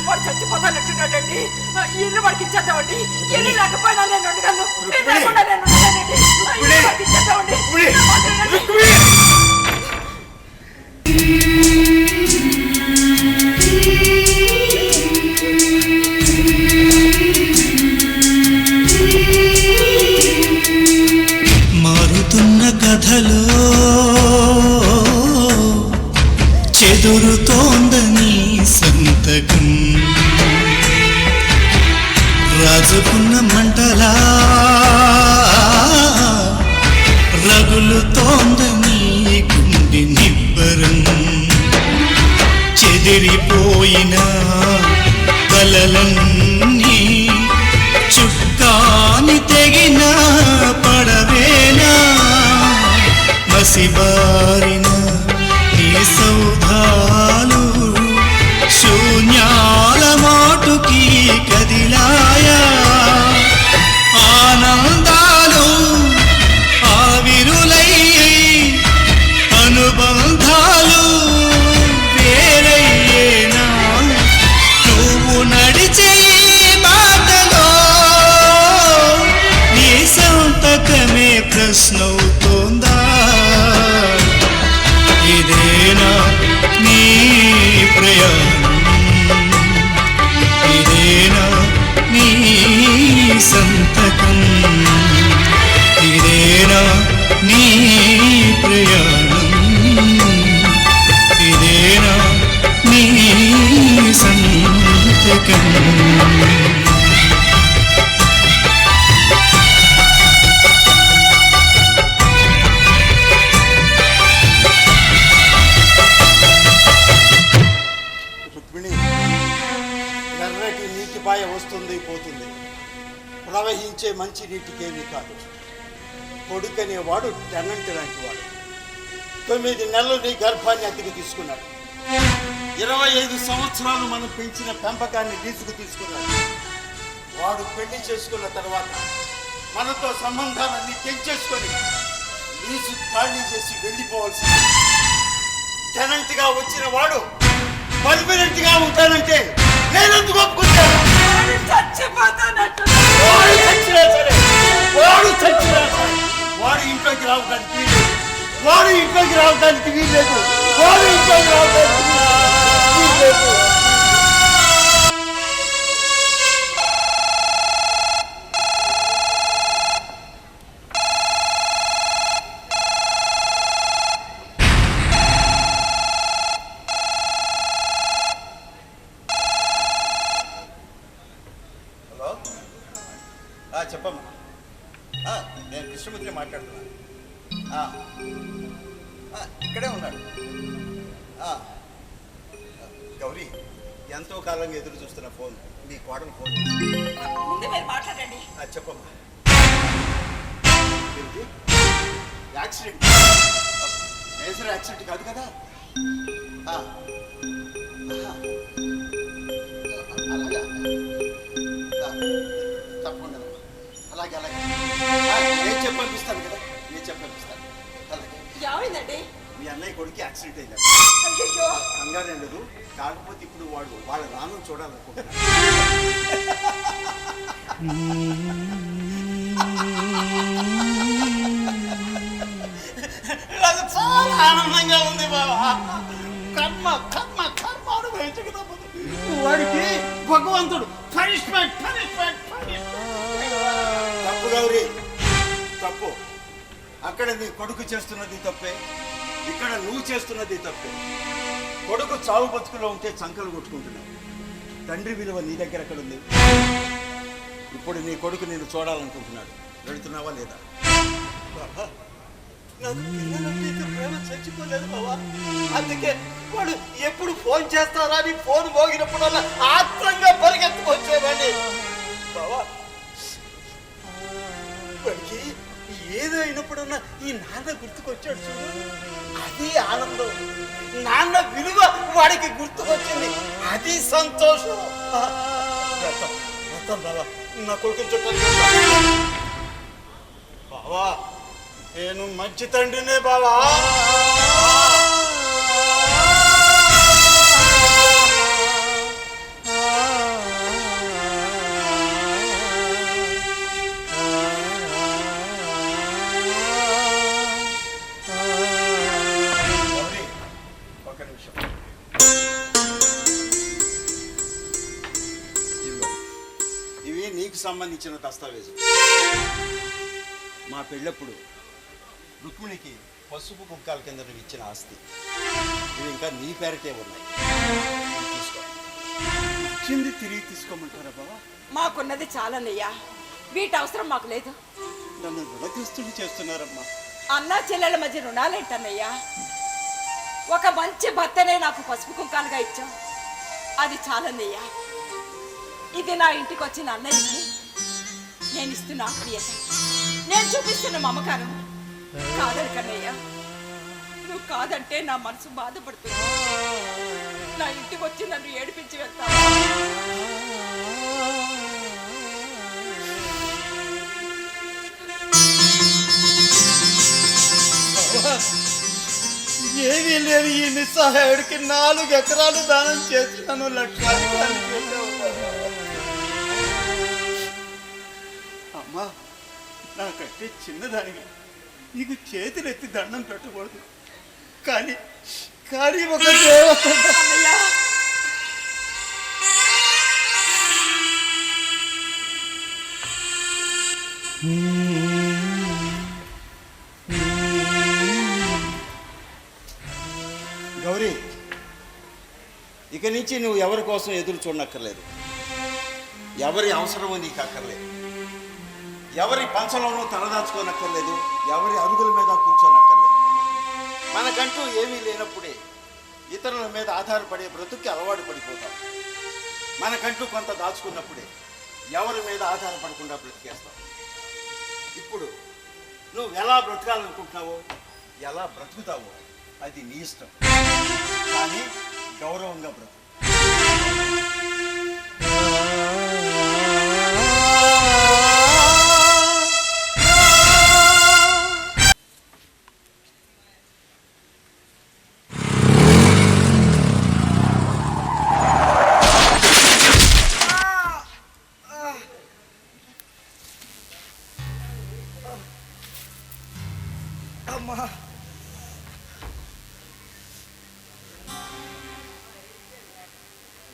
వాడు చచ్చిపోతానట్టున్నాడండి. ఇల్లు వాడికి ఇచ్చేద్దామండి. ఇల్లు లేకపోయినా నేను ఉండగలను. నేను లేకుండా నేను ఉండలేనండి. ఇల్లు వాడికి ఇచ్చేద్దామండి. మారుతున్న కథలో చెదురుతోందని సంతకం, రాజుకున్న మంటలా రగులుతోందని గుండె నిబ్బరం, చెదిరిపోయిన కలలన్నీ చుక్కాని తెగిన పడవేనా, మసిబారిన నీ సౌధాలు వస్తుంది పోతుంది, ప్రవహించే మంచి నీటికేమీ కాదు. కొడుకనేవాడు టెనెంట్ లాంటి వాడు. 9 నెలలు నీ గర్భాన్ని అద్దెకు తీసుకున్నాడు. 25 సంవత్సరాలు మనం పెంచిన పెంపకాన్ని లీజుకు తీసుకున్నాడు. వాడు పెళ్లి చేసుకున్న తర్వాత మనతో సంబంధాలన్నీ తెంచేసుకొని లీజు ఖాళీ చేసి వెళ్ళిపోవాల్సింది. టెనెంట్గా వచ్చిన వాడు పర్మనెంట్గా ఉంటానంటే నేనెందుకు ఒప్పుకుంటాను? వాడు చచ్చిపోతానట్టు. వాడు చచ్చినా సరే, వాడు చచ్చినా సరే, వాడు ఇంట్లోకి రావడానికి వీల్లేదు. వాడు ఇంట్లోకి రావడానికి వీల్లేదు. వాడు ఇంట్లోకి రావడానికి వీల్లేదు. హలో, చెప్పమ్మా. నేను కృష్ణమూర్తిని మాట్లాడుతున్నాను. ఇక్కడే ఉన్నాడు. గౌరీ, ఎంతో కాలంగా ఎదురు చూస్తున్న ఫోన్, మీ కోడలు ఫోన్ చేసి. ముందు మీరు మాట్లాడండి. చెప్పమ్మా. ఏంటి? యాక్సిడెంట్? మేజర్ యాక్సిడెంట్ కాదు కదా? అలాగా? తప్పకుండా. అలాగే అలాగే నేను చెప్పనిపిస్తాను కదా, నేను చెప్పనిపిస్తాను. అలాగే. ఏమైందండి? మీ అన్నయ్య కొడుకు యాక్సిడెంట్ అయింది. అయ్యో, కంగారు ఉండదు. కాకపోతే ఇప్పుడు వాడు వాళ్ళ నాన్న చూడాలనుకుంటున్నాడు. నాకు చాలా ఆనందంగా ఉంది బాబా. కర్మ కర్మ కర్మ అనుభవించక తప్పదు. వాడికి భగవంతుడు పనిష్మెంట్ పనిష్మెంట్ తప్పు గౌరీ, తప్పు. అక్కడ నీ కొడుకు చేస్తున్నది తప్పే, ఇక్కడ నువ్వు చేస్తున్నది తప్పే. కొడుకు చావు బతుకులో ఉంటే చంకలు కొట్టుకుంటున్నావు. తండ్రి విలువ నీ దగ్గర ఎక్కడ ఉంది? ఇప్పుడు నీ కొడుకు నేను చూడాలనుకుంటున్నాడు. వెళుతున్నావా లేదా? బాబా, నాకు పిల్లలంటే ఇక ప్రేమ చచ్చిపోలేదు బాబా. అందుకే వాడు ఎప్పుడు ఫోన్ చేస్తారా అని ఫోన్ మోగినప్పుడల్లా ఆత్రంగా పరిగెత్తుకొచ్చేవాడిని బాబా. వాడికి ఏదో అయినప్పుడన్నా ఈ నాన్న గుర్తుకొచ్చాడు చూడు, అది ఆనందం. నాన్న విలువ వాడికి గుర్తుకొచ్చింది, అది సంతోషం. బాబా, నా కొడుకుని చుట్టాను బావా. నేను మంచి తండ్రినే బావా. ఒక నిమిషం. ఇవి నీకు సంబంధించిన దస్తావేజు. మా పెళ్ళప్పుడు రుక్మిణికి పసుపు కుక్కల కింద నువ్వు ఇచ్చిన ఆస్తి. ఇవి ఇంకా నీ పేరటే ఉన్నాయి. ఇవి తీసుకో. ఇచ్చింది తిరిగి తీసుకోమంటారా బావా? మాకున్నది చాలన్నయ్యా, వీటి అవసరం మాకు లేదు. నన్ను రుణగ్రస్తుని చేస్తున్నారమ్మా. అన్నా చెల్లెల మధ్య రుణాలేంటన్నయ్యా? ఒక మంచి భర్తనే నాకు పసుపు కుంకాలుగా ఇచ్చాం, అది చాలన్నయ్యా. ఇది నా ఇంటికి వచ్చిన అన్నయ్యకి నేను ఇస్తున్న ఆత్మీయత, నేను చూపిస్తున్న మమకారం. కాదని కన్నయ్యా, నువ్వు కాదంటే నా మనసు బాధపడుతుంది. నా ఇంటికి వచ్చి నన్ను ఏడిపించి వెళ్తావా? ఏమీ లేని ఈ నిస్సహాయుడికి 4 ఎకరాలు దానం చేసి నన్ను లక్షాధికారి చేశావు. అమ్మా, నాకంటే చిన్నదానివి, నీకు చేతులెత్తి దండం పెట్టకూడదు. కానీ ఒక దేవత అన్నయ్యా, గౌరీ, ఇక నుంచి నువ్వు ఎవరి కోసం ఎదురు చూడనక్కర్లేదు. ఎవరి అవసరమో నీకు అక్కర్లేదు. ఎవరి పంచలోనూ తలదాచుకోనక్కర్లేదు. ఎవరి అరుగుల మీద కూర్చోనక్కర్లేదు. మనకంటూ ఏమీ లేనప్పుడే ఇతరుల మీద ఆధారపడే బ్రతుక్కి అలవాటు పడిపోతాం. మనకంటూ కొంత దాచుకున్నప్పుడే ఎవరి మీద ఆధారపడకుండా బ్రతికేస్తావు. ఇప్పుడు నువ్వు ఎలా బ్రతకాలనుకుంటున్నావో, ఎలా బ్రతుకుతావో అది నీ ఇష్టం. కానీ గౌరవంగా బ్రతుకు.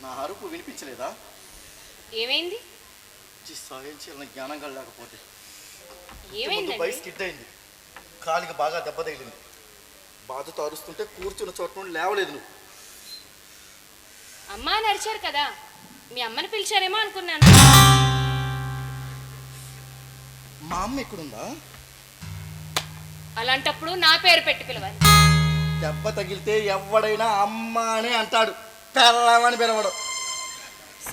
నా అరుపు వినిపించలేదా? ఏమైంది? సాయం చేయాలని జ్ఞానంగా లేకపోతే ఏమైంది? బైక్ స్కిడ్ అయింది, కాలికి బాగా దెబ్బ తగిలింది. బాధతో అరుస్తుంటే కూర్చున్న చోట నుండి లేవలేదు నువ్వు. అమ్మా అని అరిచారు కదా, మీ అమ్మని పిలిచారేమో అనుకున్నాను. మా అమ్మ ఎక్కడుందా? అలాంటప్పుడు నా పేరు పెట్టి పిలవాలి. దెబ్బ తగిలితే ఎవడైనా అమ్మ అనే అంటాడు, పెళ్ళమని పిలవడు.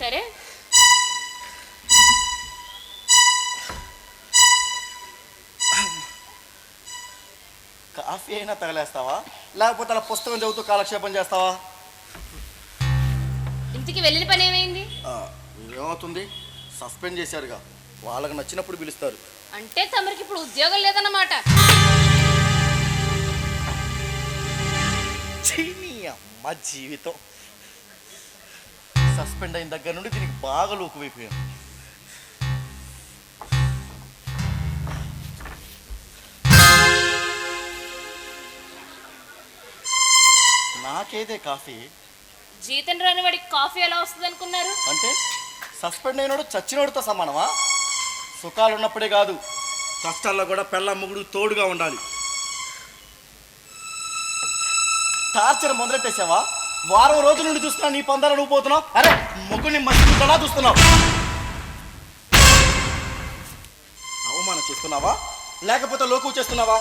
సరే, కాఫీ అయినా తగలేస్తావా, లేకపోతే అలా పుస్తకం చదువుతూ కాలక్షేపం చేస్తావా? ఇంటికి వెళ్ళిన పని ఏమైంది? ఏమవుతుంది, సస్పెండ్ చేశారుగా, వాళ్ళకి నచ్చినప్పుడు పిలుస్తారు. అంటే తమరికి ఇప్పుడు ఉద్యోగం లేదన్నమాట. నీ అమ్మ జీవితం. సస్పెండ్ అయిన దగ్గర నుండి దీనికి బాగా లోకువైపోయాను. నాకేదే కాఫీ. జీతం రాని వాడికి కాఫీ ఎలా వస్తుంది అనుకున్నారు? అంటే సస్పెండ్ అయినోడు చచ్చినోడితో సమానమా? సుఖాలు ఉన్నప్పుడే కాదు, కష్టాల్లో కూడా పెళ్ళ ముగుడు తోడుగా ఉండాలి. టార్చర్ మొదలెట్టేసావా? వారం రోజుల నుండి చూస్తున్నా నీ పొందాల నువ్వు పోతున్నావు. అరే ముగ్గురిని మర్చిపోతాడా చూస్తున్నావు? అవమానం చేస్తున్నావా, లేకపోతే లోకు చేస్తున్నావా?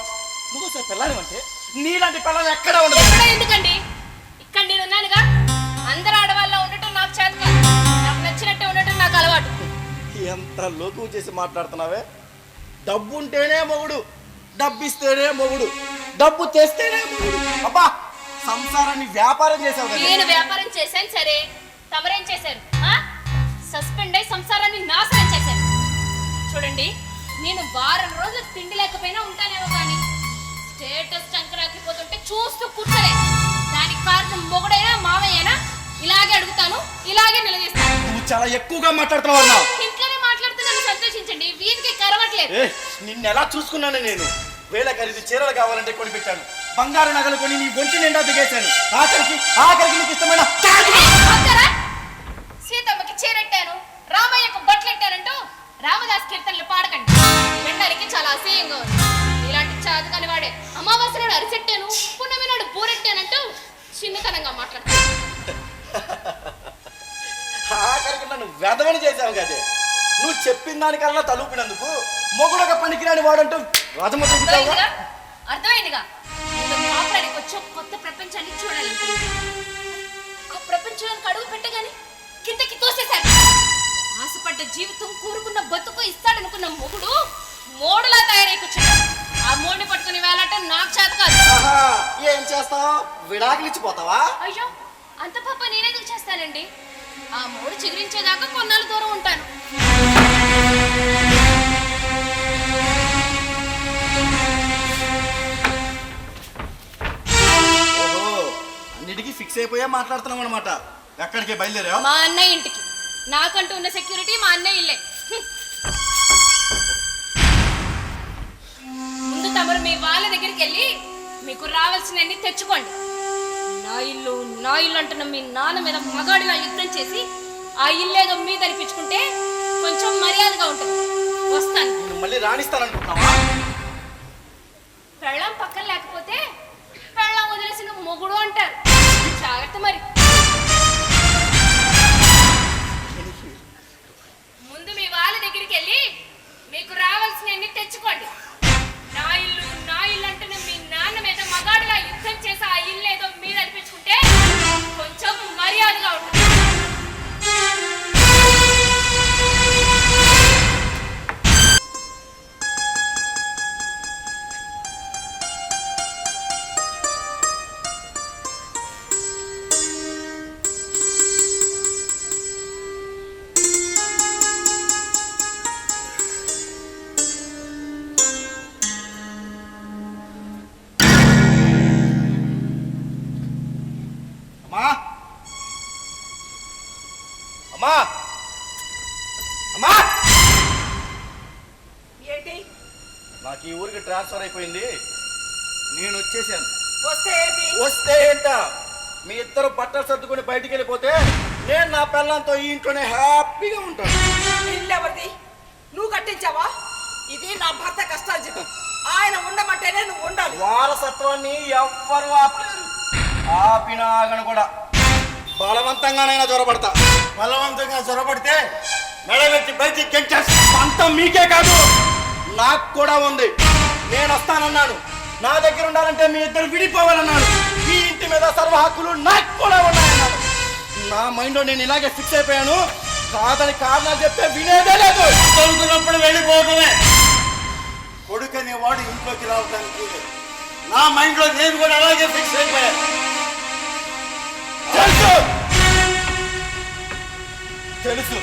నువ్వు సార్ పిల్లని అంటే నీలాంటి పిల్లలు ఎక్కడ ఉండదు. ఎందుకండి, ఇక్కడ నేను ఉన్నానుగా. అందరు ఆడవాళ్ళ ఉండటం నాకు చేత కాదు, నాకు నచ్చినట్టే ఉండటం నాకు అలవాటు. ఎంత లోకు చేసి మాట్లాడుతున్నావే. డబ్బు ఉంటేనే మొగుడు, డబ్బిస్తేనే మొగుడు, డబ్బు తెస్తేనే మొగుడు. అబ్బా, సంసారాన్ని వ్యాపారం చేసావు కదా. నేను వ్యాపారం చేశాను సరే, తమరేం చేశారు? సస్పెండ్ అయి సంసారాన్ని నాశనం చేశారు. చూడండి, నేను వారం రోజులు తిండి లేకపోయినా ఉంటానేమో, కానీ స్టేటస్ చంకరాకిపోతుంటే చూస్తూ కూర్చోలే. దానికి కారణం మొగుడైనా మావయ్యనా? ఇలాగే అడుగుతాను, ఇలాగే నిలదీస్తాను. నువ్వు చాలా ఎక్కువగా మాట్లాడుతున్నావు. ఇంట్లోనే మాట్లాడుతున్నాను, సంతోషించండి. వీరికి కరవట్లేదు. నిన్ను ఎలా చూసుకున్నాను నేను? వేల ఖరీదు చీరలు కావాలంటే కొనిపెట్టాను, బంగారు నగలు కొని నీ ఒంటి నిండా దిగేశాను. ఆఖరికి నీకు ఇష్టమైన సీతమ్మకి చీరెట్టాను, రామయ్యకు బట్టలెట్టానంటూ రామదాస్ కీర్తనలు పాడకండి. వినడానికి చాలా అసహ్యంగా ఉంది. ఇలాంటి చాదు కాని వాడే అమావాస్య నాడు అరిసెట్టాను, పున్నమి నాడు పూరెట్టానంటూ చిన్నతనంగా మాట్లాడతాను. ఆఖరికి నన్ను వెదవని చేసావు కదే. నువ్వు చెప్పిన దానికల్లా తలూపినందుకు మొగుడొక పనికిరాని వాడంటూ రాజమతి. అర్థమైందిగా, కాపురానికి వచ్చి కొత్త ప్రపంచాన్ని చూడాలి. ఆ ప్రపంచానికి అడుగు పెట్టగానే కిందకి తోసేశారు. ఆశపడ్డ జీవితం, కోరుకున్న బతుకు ఇస్తాడనుకున్న మొగుడు మోడులా తయారై కూర్చున్నాడు. ఆ మోడిని పట్టుకుని వేలాటం నాకు చేత కాదు. ఏం చేస్తావు? విడాకులిచ్చిపోతావా? అయ్యో, అంత పాప నేనేందుకు చేస్తానండి? ఆ మోడు చిగురించేదాకా కొన్నాళ్ళు దూరం ఉంటాను. అన్నిటికీ ఫిక్స్ అయిపోయా మాట్లాడుతున్నాం అనమాట. ఎక్కడికి బయలుదేరా? మా అన్నయ్య ఇంటికి. నాకంటూ ఉన్న సెక్యూరిటీ మా అన్నయ్య ఇల్లే. ముందు తమరు మీ వాళ్ళ దగ్గరికి వెళ్ళి మీకు రావాల్సినవన్నీ తెచ్చుకోండి. నా ఇల్లు అంటున్న మీ నాన్న మీద మగాడిలా యుద్ధం చేసి ఆ ఇల్లేదో మీద అనిపించుకుంటే కొంచెం మర్యాదగా ఉంటుంది. వస్తాను. మళ్ళీ రాణిస్తాననుకుంటున్నావా? పెళ్ళం పక్కన లేకపోతే పెళ్ళం వదిలేసిన మొగుడు అంటారు. జాగ్రత్త మరి. ముందు మీ వాళ్ళ దగ్గరికి వెళ్ళి మీకు రావాల్సినవన్నీ తెచ్చుకోండి. నా ఇల్లు అంటున్న మీ నాన్న మీద మగాడిలా యుద్ధం చేసి ఆ ఇల్లు ఏదో మీద అనిపించుకుంటే కొంచెం మర్యాదగా ఉంటుంది. అమ్మా అమ్మా ఏంటి నాకు ఈ ఊరికి ట్రాన్స్ఫర్ అయిపోయింది, నేను వచ్చేసాను. వస్తే ఏంటి? వస్తే ఏంట, మీ ఇద్దరు బట్టలు సర్దుకుని బయటికి వెళ్ళిపోతే నేను నా పిల్లలతో ఈ ఇంట్లోనే హ్యాపీగా ఉంటాను. ఇల్లు ఎవరిది? నువ్వు కట్టించావా? ఇది నా భర్త కష్టార్జితం. ఆయన ఉండమంటేనే నువ్వు ఉండాలి. వారసత్వాన్ని ఎవ్వరు ఆపలేరు. ఆపిన ఆగను కూడా బలవంతంగానైనా చొరబడతా. బలవంతంగా చొరబడితే మెడబెట్టి బయటికి గెంటేస్తా. అంతం మీకే కాదు నాకు కూడా ఉంది. నేను వస్తానన్నాను, నా దగ్గర ఉండాలంటే మీ ఇద్దరు విడిపోవాలన్నాడు. మీ ఇంటి మీద సర్వ హక్కులు నాకు కూడా ఉన్నాయన్నాడు. నా మైండ్లో నేను ఇలాగే ఫిక్స్ అయిపోయాను. కాదని కారణాలు చెప్తే వినేదే లేదు. చదువుతున్నప్పుడు వెళ్ళిపోవడమే. కొడుకు అనేవాడు ఇంట్లోకి రావడానికి లేదు. నా మైండ్లో నేను కూడా అలాగే ఫిక్స్ అయిపోయాను. తెలుసు తెలుసు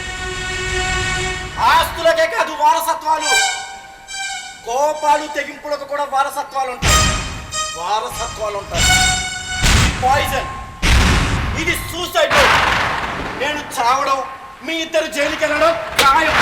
ఆస్తులకే కాదు వారసత్వాలు, కోపాలు తెగింపులకు కూడా వారసత్వాలు ఉంటాయి. పాయిజన్, ఇది సూసైడ్. నేను చావడం, మీ ఇద్దరు జైలుకి వెళ్ళడం ఖాయం.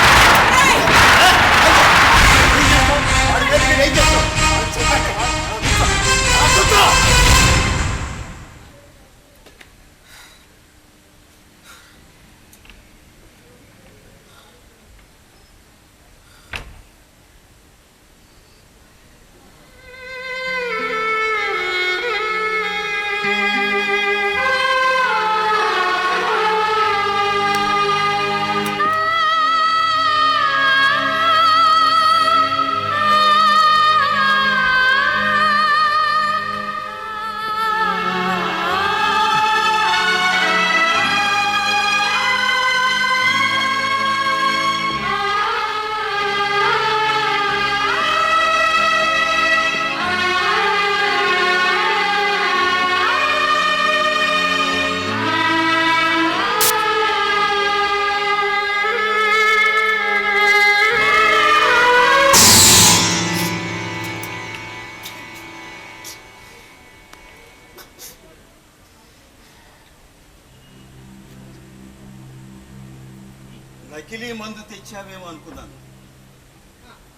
నకిలీ మందు తెచ్చావేమో అనుకున్నాను.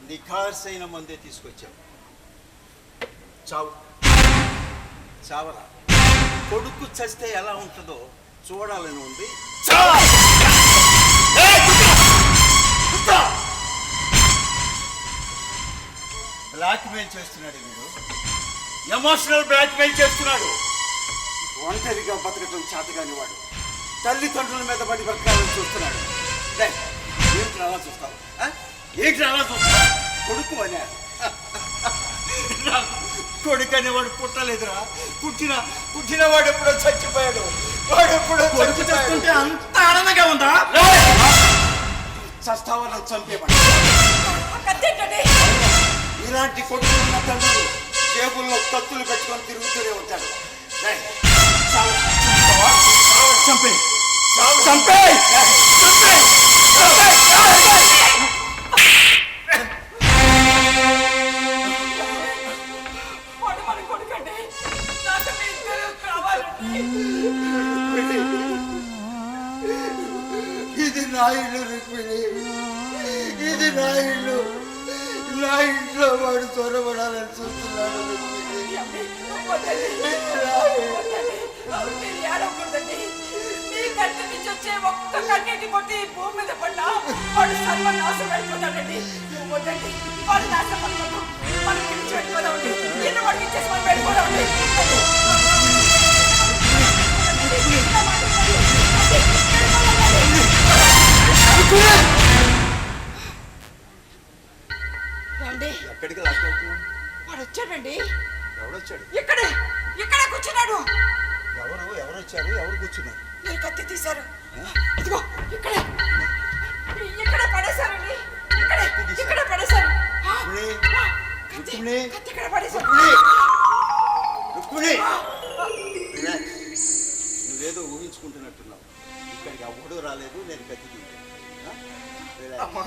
నిఖార్సైన మందే తీసుకొచ్చావు. చావు చావరా. కొడుకు చస్తే ఎలా ఉంటుందో చూడాలని ఉంది. బ్లాక్మెయిల్ చేస్తున్నాడు వీడు. ఎమోషనల్ బ్లాక్మెయిల్ చేస్తున్నాడు. ఒంటరిగా బతకటం చేతగాని వాడు తల్లిదండ్రుల మీద పడి బ్రతకాలని చూస్తున్నాడు. ఏంటి అలా చూస్తావు? ఏంటి అలా చూస్తావు? కొడుకు అనే కొడుకు అనేవాడు పుట్టలేదురా. పుట్టినవాడు ఎప్పుడో చచ్చిపోయాడు. వాడు ఎప్పుడో కొడుకు చేస్తుంటే అంత ఆనందంగా ఉందా? చస్తావని చంపేవాడు. ఇలాంటి కొడుకు ఉన్న తండ్రులు జేబుల్లో కత్తులు పెట్టుకొని తిరుగుతూనే ఉంటాడు. చంపే చంపే చంపే ఇది నా ఇల్లు రుక్మిణి, ఇది నా ఇల్లు. నా ఇంట్లో వాడు చొరబడాలని చూస్తున్నాడు రుక్మిణి. ఒక్క కన్నీటి కొట్టి భూమి మీద పడ్డా వాడు సర్వనాశం అయిపోతాడండి. వద్దండి, వాడు నాశనం పడిపోతాం. మనం పిలిచి వెళ్ళిపోదామండి. ఎన్న వాడికి ఇచ్చేసి మనం వెళ్ళిపోదామండి. రండి. ఎక్కడికి లాక్కెళ్తున్నావు? వాడు వచ్చాడండి. ఎవడొచ్చాడు? ఇక్కడే కూర్చున్నాడు. ఎవరు వచ్చారు? ఎవరు కూర్చున్నారు? మీరు కత్తి తీశారు. ఇదిగో ఇక్కడే పడేశారండి. ఇక్కడే పడేశారు. కత్తి ఇక్కడ పడేశారు. నువ్వేదో ఊహించుకుంటున్నట్టున్నావు. ఇక్కడికి ఎవడూ రాలేదు. నేను కత్తి తీశాను. అమ్మా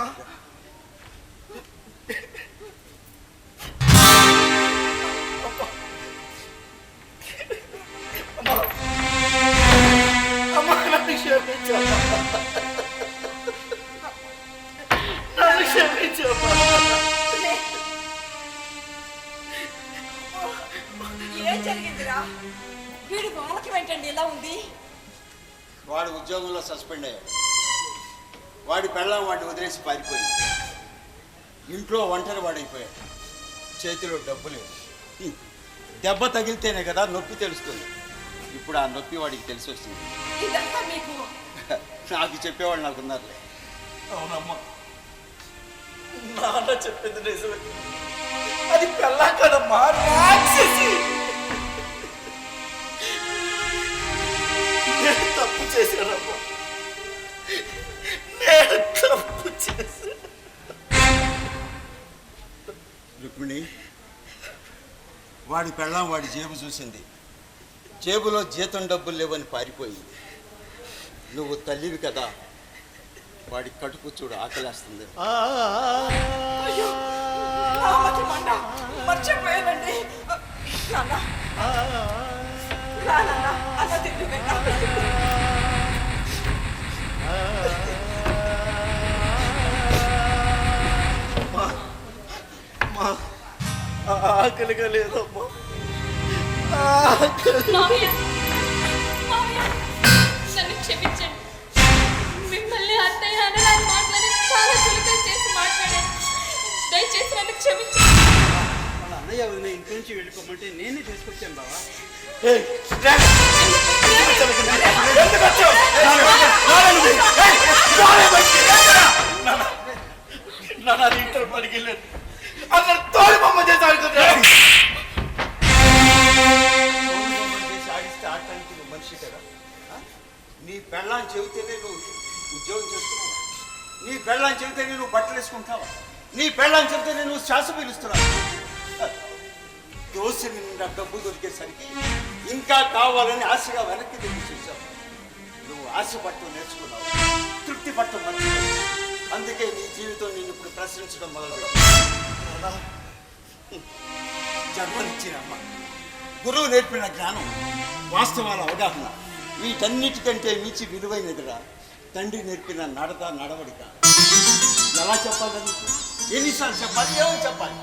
నన్ను క్షమించమ్మా. నన్ను క్షమించమ్మా. ఏం జరిగిందిరా? వీడి వాళ్ళకి వెంటండి ఇలా ఉంది. వాడు ఉద్యోగంలో సస్పెండ్ అయ్యాడు. వాడి పెళ్ళాం వాడిని వదిలేసి పారిపోయింది. ఇంట్లో ఒంటరి వాడైపోయాడు. చేతిలో డబ్బు లేదు. దెబ్బ తగిలితేనే కదా నొప్పి తెలుస్తుంది. ఇప్పుడు ఆ నొప్పి వాడికి తెలిసి వస్తుంది. ఇదంతా మీకు నాకు చెప్పేవాడు నాకున్నారులే. అవునమ్మా, నాన్న చెప్పింది నిజమే. అది పెళ్ళా కదమ్మా, రాక్షసి. నేను తప్పు చేశానమ్మా, నేను తప్పు చేశాను. రుక్మిణి, వాడి పెళ్ళాం వాడి జేబు చూసింది. జేబులో జీతం డబ్బులు లేవని పారిపోయింది. నువ్వు తల్లివి కదా, వాడి కడుపు చూడు ఆకలేస్తుంది. అయ్యో, రామకి మండ మర్చిపోయానండి. నాన్న, రా నాన్న, అన్న తిండి ఆకలిగా లేదమ్మా. మావయ్య, మావయ్య, నన్ను క్షమించండి. మిమ్మల్ని అత్తయ్య అనరాని మాటలని చాలా చులకన చేసి మాట్లాడాను. దయచేసి నన్ను క్షమించండి. వాళ్ళ అన్నయ్య వదిన ఇంటి నుంచి వెళ్ళిపోమంటే నేనే తీసుకొచ్చాను బావా. ఇంటర్ పడికెళ్ళాను అక్కడ తోడి బొమ్మ చేసి ఆడుకుంటాడు. ఆడిస్తే ఆడటానికి నువ్వు మనిషి కదా. నీ పెళ్ళాం చెబితేనే నువ్వు ఉద్యోగం చేస్తున్నావా? నీ పెళ్ళాం చెబితేనే నువ్వు బట్టలు వేసుకుంటావా? నీ పెళ్ళాం చెబితేనే నువ్వు శ్వాస పీలుస్తున్నావు. దోశ నిండా డబ్బు దొరికేసరికి ఇంకా కావాలని ఆశగా వెనక్కి తిరిగి చూసావు. నువ్వు ఆశ పట్టు నేర్చుకున్నావు, తృప్తి పట్టు మర్చిపోయావు. అందుకే నీ జీవితం నేను ఇప్పుడు ప్రశ్నించడం మొదలుపెట్టాను. జన్మనిచ్చిన అమ్మ, గురువు నేర్పిన జ్ఞానం, వాస్తవాల అవగాహన, వీటన్నిటికంటే మించి విలువైనదిరా తండ్రి నేర్పిన నడత నడవడిక. ఎలా చెప్పాలి నీకు? ఎన్నిసార్లు చెప్పాలి? ఏమని చెప్పాలి?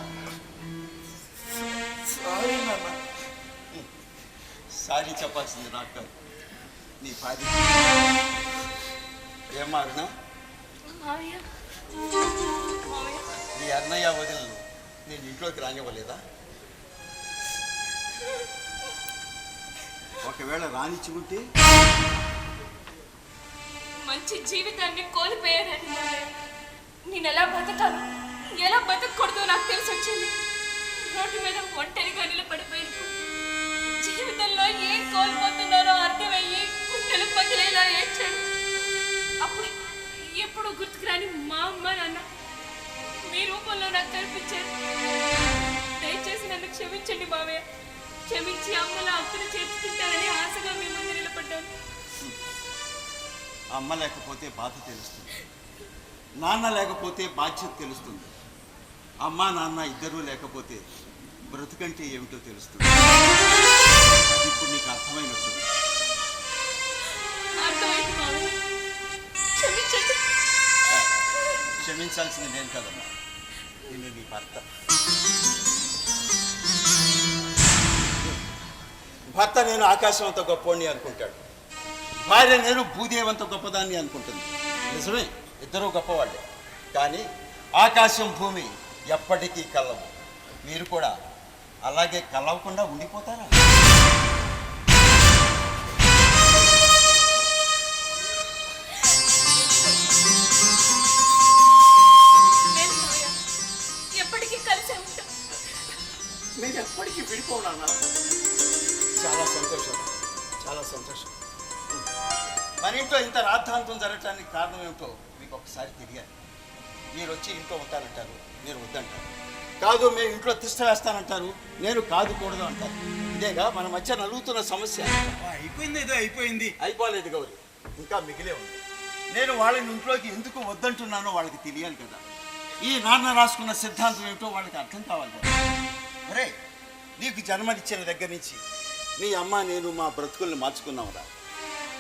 సారీ నాన్న. సారీ చెప్పాల్సింది నాకు కాదు, నీ భార్య. ఏం మారినా మావయ్య, మావయ్య, నీ అన్నయ్య వదిలిను నేను ఇంట్లోకి రానివ్వలేదా? ఒకవేళ రానిచ్చి ఉంటే మంచి జీవితాన్ని కోల్పోయానని మావయ్య. నేను ఎలా బతకాలి, ఎలా బతకూడదో నాకు తెలిసి వచ్చింది. రోడ్డు మీద ఒంటరిగా నిలబడిపోయినప్పుడు జీవితంలో ఏం కోల్పోతున్నారో అర్థమయ్యి గుండెలు పగిలేలా ఏడ్చాను. అప్పుడు ఎప్పుడు గుర్తుకురాని మా అమ్మ నాన్న మీ రూపంలో నాకు కనిపించారు. దయచేసి నన్ను క్షమించండి మావయ్య. క్షమించి అమ్మలో అప్పులు చేర్చుకుంటారని ఆశగా మీ ముందు నిలబడ్డాను. అమ్మ లేకపోతే బాధ తెలుస్తుంది, నాన్న లేకపోతే బాధ్యత తెలుస్తుంది. అమ్మ నాన్న ఇద్దరూ లేకపోతే బ్రతుకంటే ఏమిటో తెలుస్తుంది. అది ఇప్పుడు నీకు అర్థమైనట్టుంది. అర్థమైంది మావయ్య, క్షమించండి. క్షమించాల్సింది నేను కదమ్మా, నేను నీ భర్త. భర్త నేను ఆకాశం అంత గొప్పవాడిని అనుకుంటాడు, భార్య నేను భూదేవంత గొప్పదాన్ని అనుకుంటుంది. నిజమే, ఇద్దరూ గొప్పవాళ్ళే. కానీ ఆకాశం భూమి ఎప్పటికీ కలవు. మీరు కూడా అలాగే కలవకుండా ఉండిపోతారా? లేదు మావయ్య, ఎప్పటికీ కలిసే ఉంటాం. నేను ఎప్పటికీ విడిపోనా? చాలా సంతోషం, చాలా సంతోషం. మన ఇంట్లో ఇంత రాద్ధాంతం జరగటానికి కారణం ఏమిటో మీకు ఒకసారి తెలియాలి. మీరు వచ్చి ఇంట్లో ఉంటారంటారు, మీరు వద్దంటారు. కాదు మేము ఇంట్లో తిష్ట వేస్తానంటారు, నేను కాదు కూడదు అంటారు. ఇదేగా మన మధ్య నలుగుతున్న సమస్య. అయిపోయింది, ఏదో అయిపోయింది. అయిపోలేదు గౌరీ, ఇంకా మిగిలే ఉంది. నేను వాళ్ళని ఇంట్లోకి ఎందుకు వద్దంటున్నానో వాళ్ళకి తెలియాలి కదా. ఈ నాన్న రాసుకున్న సిద్ధాంతం ఏమిటో వాళ్ళకి అర్థం కావాలి కదా. అరే, నీకు జన్మనిచ్చిన దగ్గర నుంచి నీ అమ్మ నేను మా బ్రతుకుల్ని మార్చుకున్నావురా.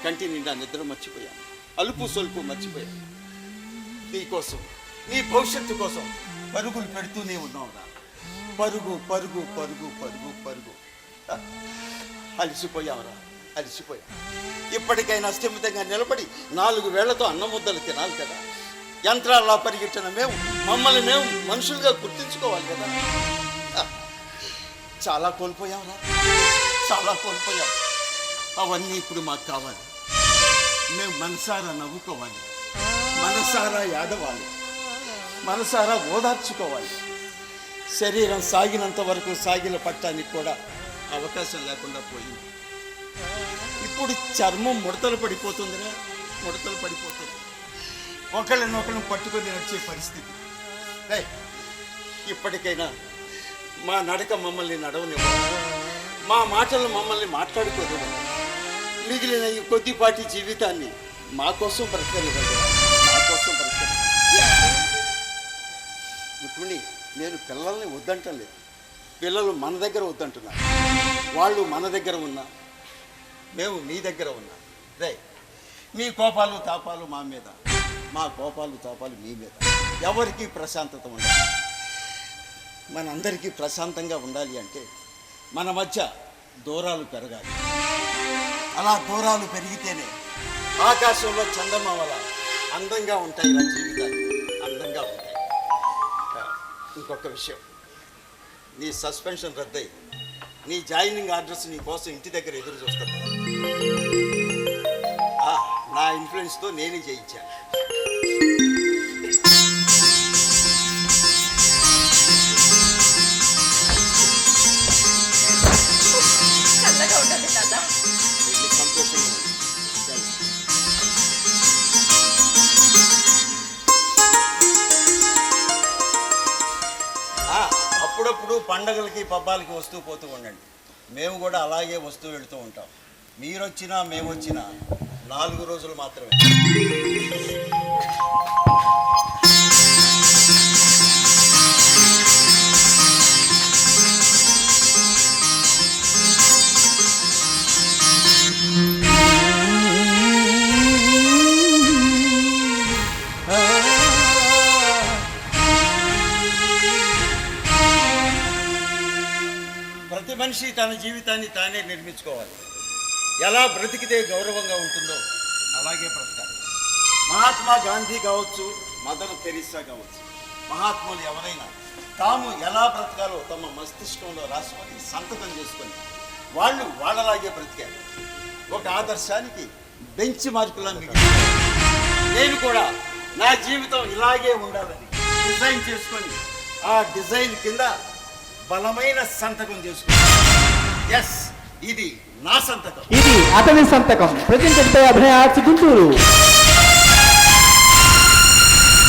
కంటి నిండా నిద్ర మర్చిపోయాను, అలుపు సొలుపు మర్చిపోయాను. నీకోసం, నీ భవిష్యత్తు కోసం పరుగులు పెడుతూనే ఉన్నావురా. పరుగు పరుగు పరుగు పరుగు పరుగు. అలసిపోయావురా, అలసిపోయావు. ఇప్పటికైనా స్థిమితంగా నిలబడి 4 వేళ్లతో అన్నం ముద్దలు తినాలి కదా. యంత్రాల్లో పరిగెట్టిన మేము మమ్మల్ని మనుషులుగా గుర్తించుకోవాలి కదా. చాలా కోల్పోయావురా, చాలా కోల్పోయాం. అవన్నీ ఇప్పుడు మాకు కావాలి. మేము మనసారా నవ్వుకోవాలి, మనసారా ఏడవాలి, మనసారా ఓదార్చుకోవాలి. శరీరం సాగినంత వరకు సాగిల పట్టానికి కూడా అవకాశం లేకుండా పోయింది. ఇప్పుడు చర్మం ముడతలు పడిపోతుందిరా, ముడతలు పడిపోతుంది. ఒకళ్ళనొకళ్ళని పట్టుకొని నడిచే పరిస్థితి. ఇప్పటికైనా మా నడక మమ్మల్ని నడవనివ్వాలి, మా మాటలు మమ్మల్ని మాట్లాడుకోనివ్వాలి. మిగిలిన ఈ కొద్దిపాటి జీవితాన్ని మా కోసం బ్రతకనివ్వండి, మా కోసం బ్రతకనివ్వండి. ఇప్పుడు నేను పిల్లల్ని వద్దంటం లేదు, పిల్లలు మన దగ్గర వద్దంటున్నారు. వాళ్ళు మన దగ్గర ఉన్నా, మేము మీ దగ్గర ఉన్నా. మీ కోపాలు తాపాలు మా మీద, మా కోపాలు తాపాలు మీ మీద. ఎవరికి ప్రశాంతత ఉండాలి. మనందరికీ ప్రశాంతంగా ఉండాలి అంటే మన మధ్య దూరాలు పెరగాలి. అలా దూరాలు పెరిగితేనే ఆకాశంలో చందమామల అందంగా ఉంటాయి, నా జీవితాలు అందంగా ఉంటాయి. ఇంకొక విషయం, నీ సస్పెన్షన్ రద్దయి నీ జాయినింగ్ ఆర్డర్స్ నీ కోసం ఇంటి దగ్గర ఎదురు చూస్తాను. నా ఇన్ఫ్లుయెన్స్తో నేనే చేయించాను. చల్లగా ఉండండి తాత. సంతోషంగా ఉంది. అప్పుడప్పుడు పండగలకి పబ్బాలకి వస్తూ పోతూ ఉండండి. మేము కూడా అలాగే వస్తూ వెళుతూ ఉంటాం. మీరొచ్చినా మేమొచ్చినా 4 రోజులు మాత్రమే. ప్రతి మనిషి తన జీవితాన్ని తానే నిర్మించుకోవాలి. ఎలా బ్రతికితే గౌరవంగా ఉంటుందో అలాగే బ్రతకాలి. మహాత్మా గాంధీ కావచ్చు, మదర్ తెరీసా కావచ్చు, మహాత్ములు ఎవరైనా తాము ఎలా బ్రతకాలో తమ మస్తిష్కంలో రాసుకొని సంతకం చేసుకొని వాళ్ళు వాళ్ళలాగే బ్రతికారు. ఒక ఆదర్శానికి బెంచ్ మార్కులా మిగిలి నేను కూడా నా జీవితం ఇలాగే ఉండాలని డిజైన్ చేసుకొని ఆ డిజైన్ కింద బలమైన సంతకం చేసుకున్నాను. ఎస్, ఇది నా సంతకం. ఇది అతని సంతకం. Presented by Abhaya arts Guntur.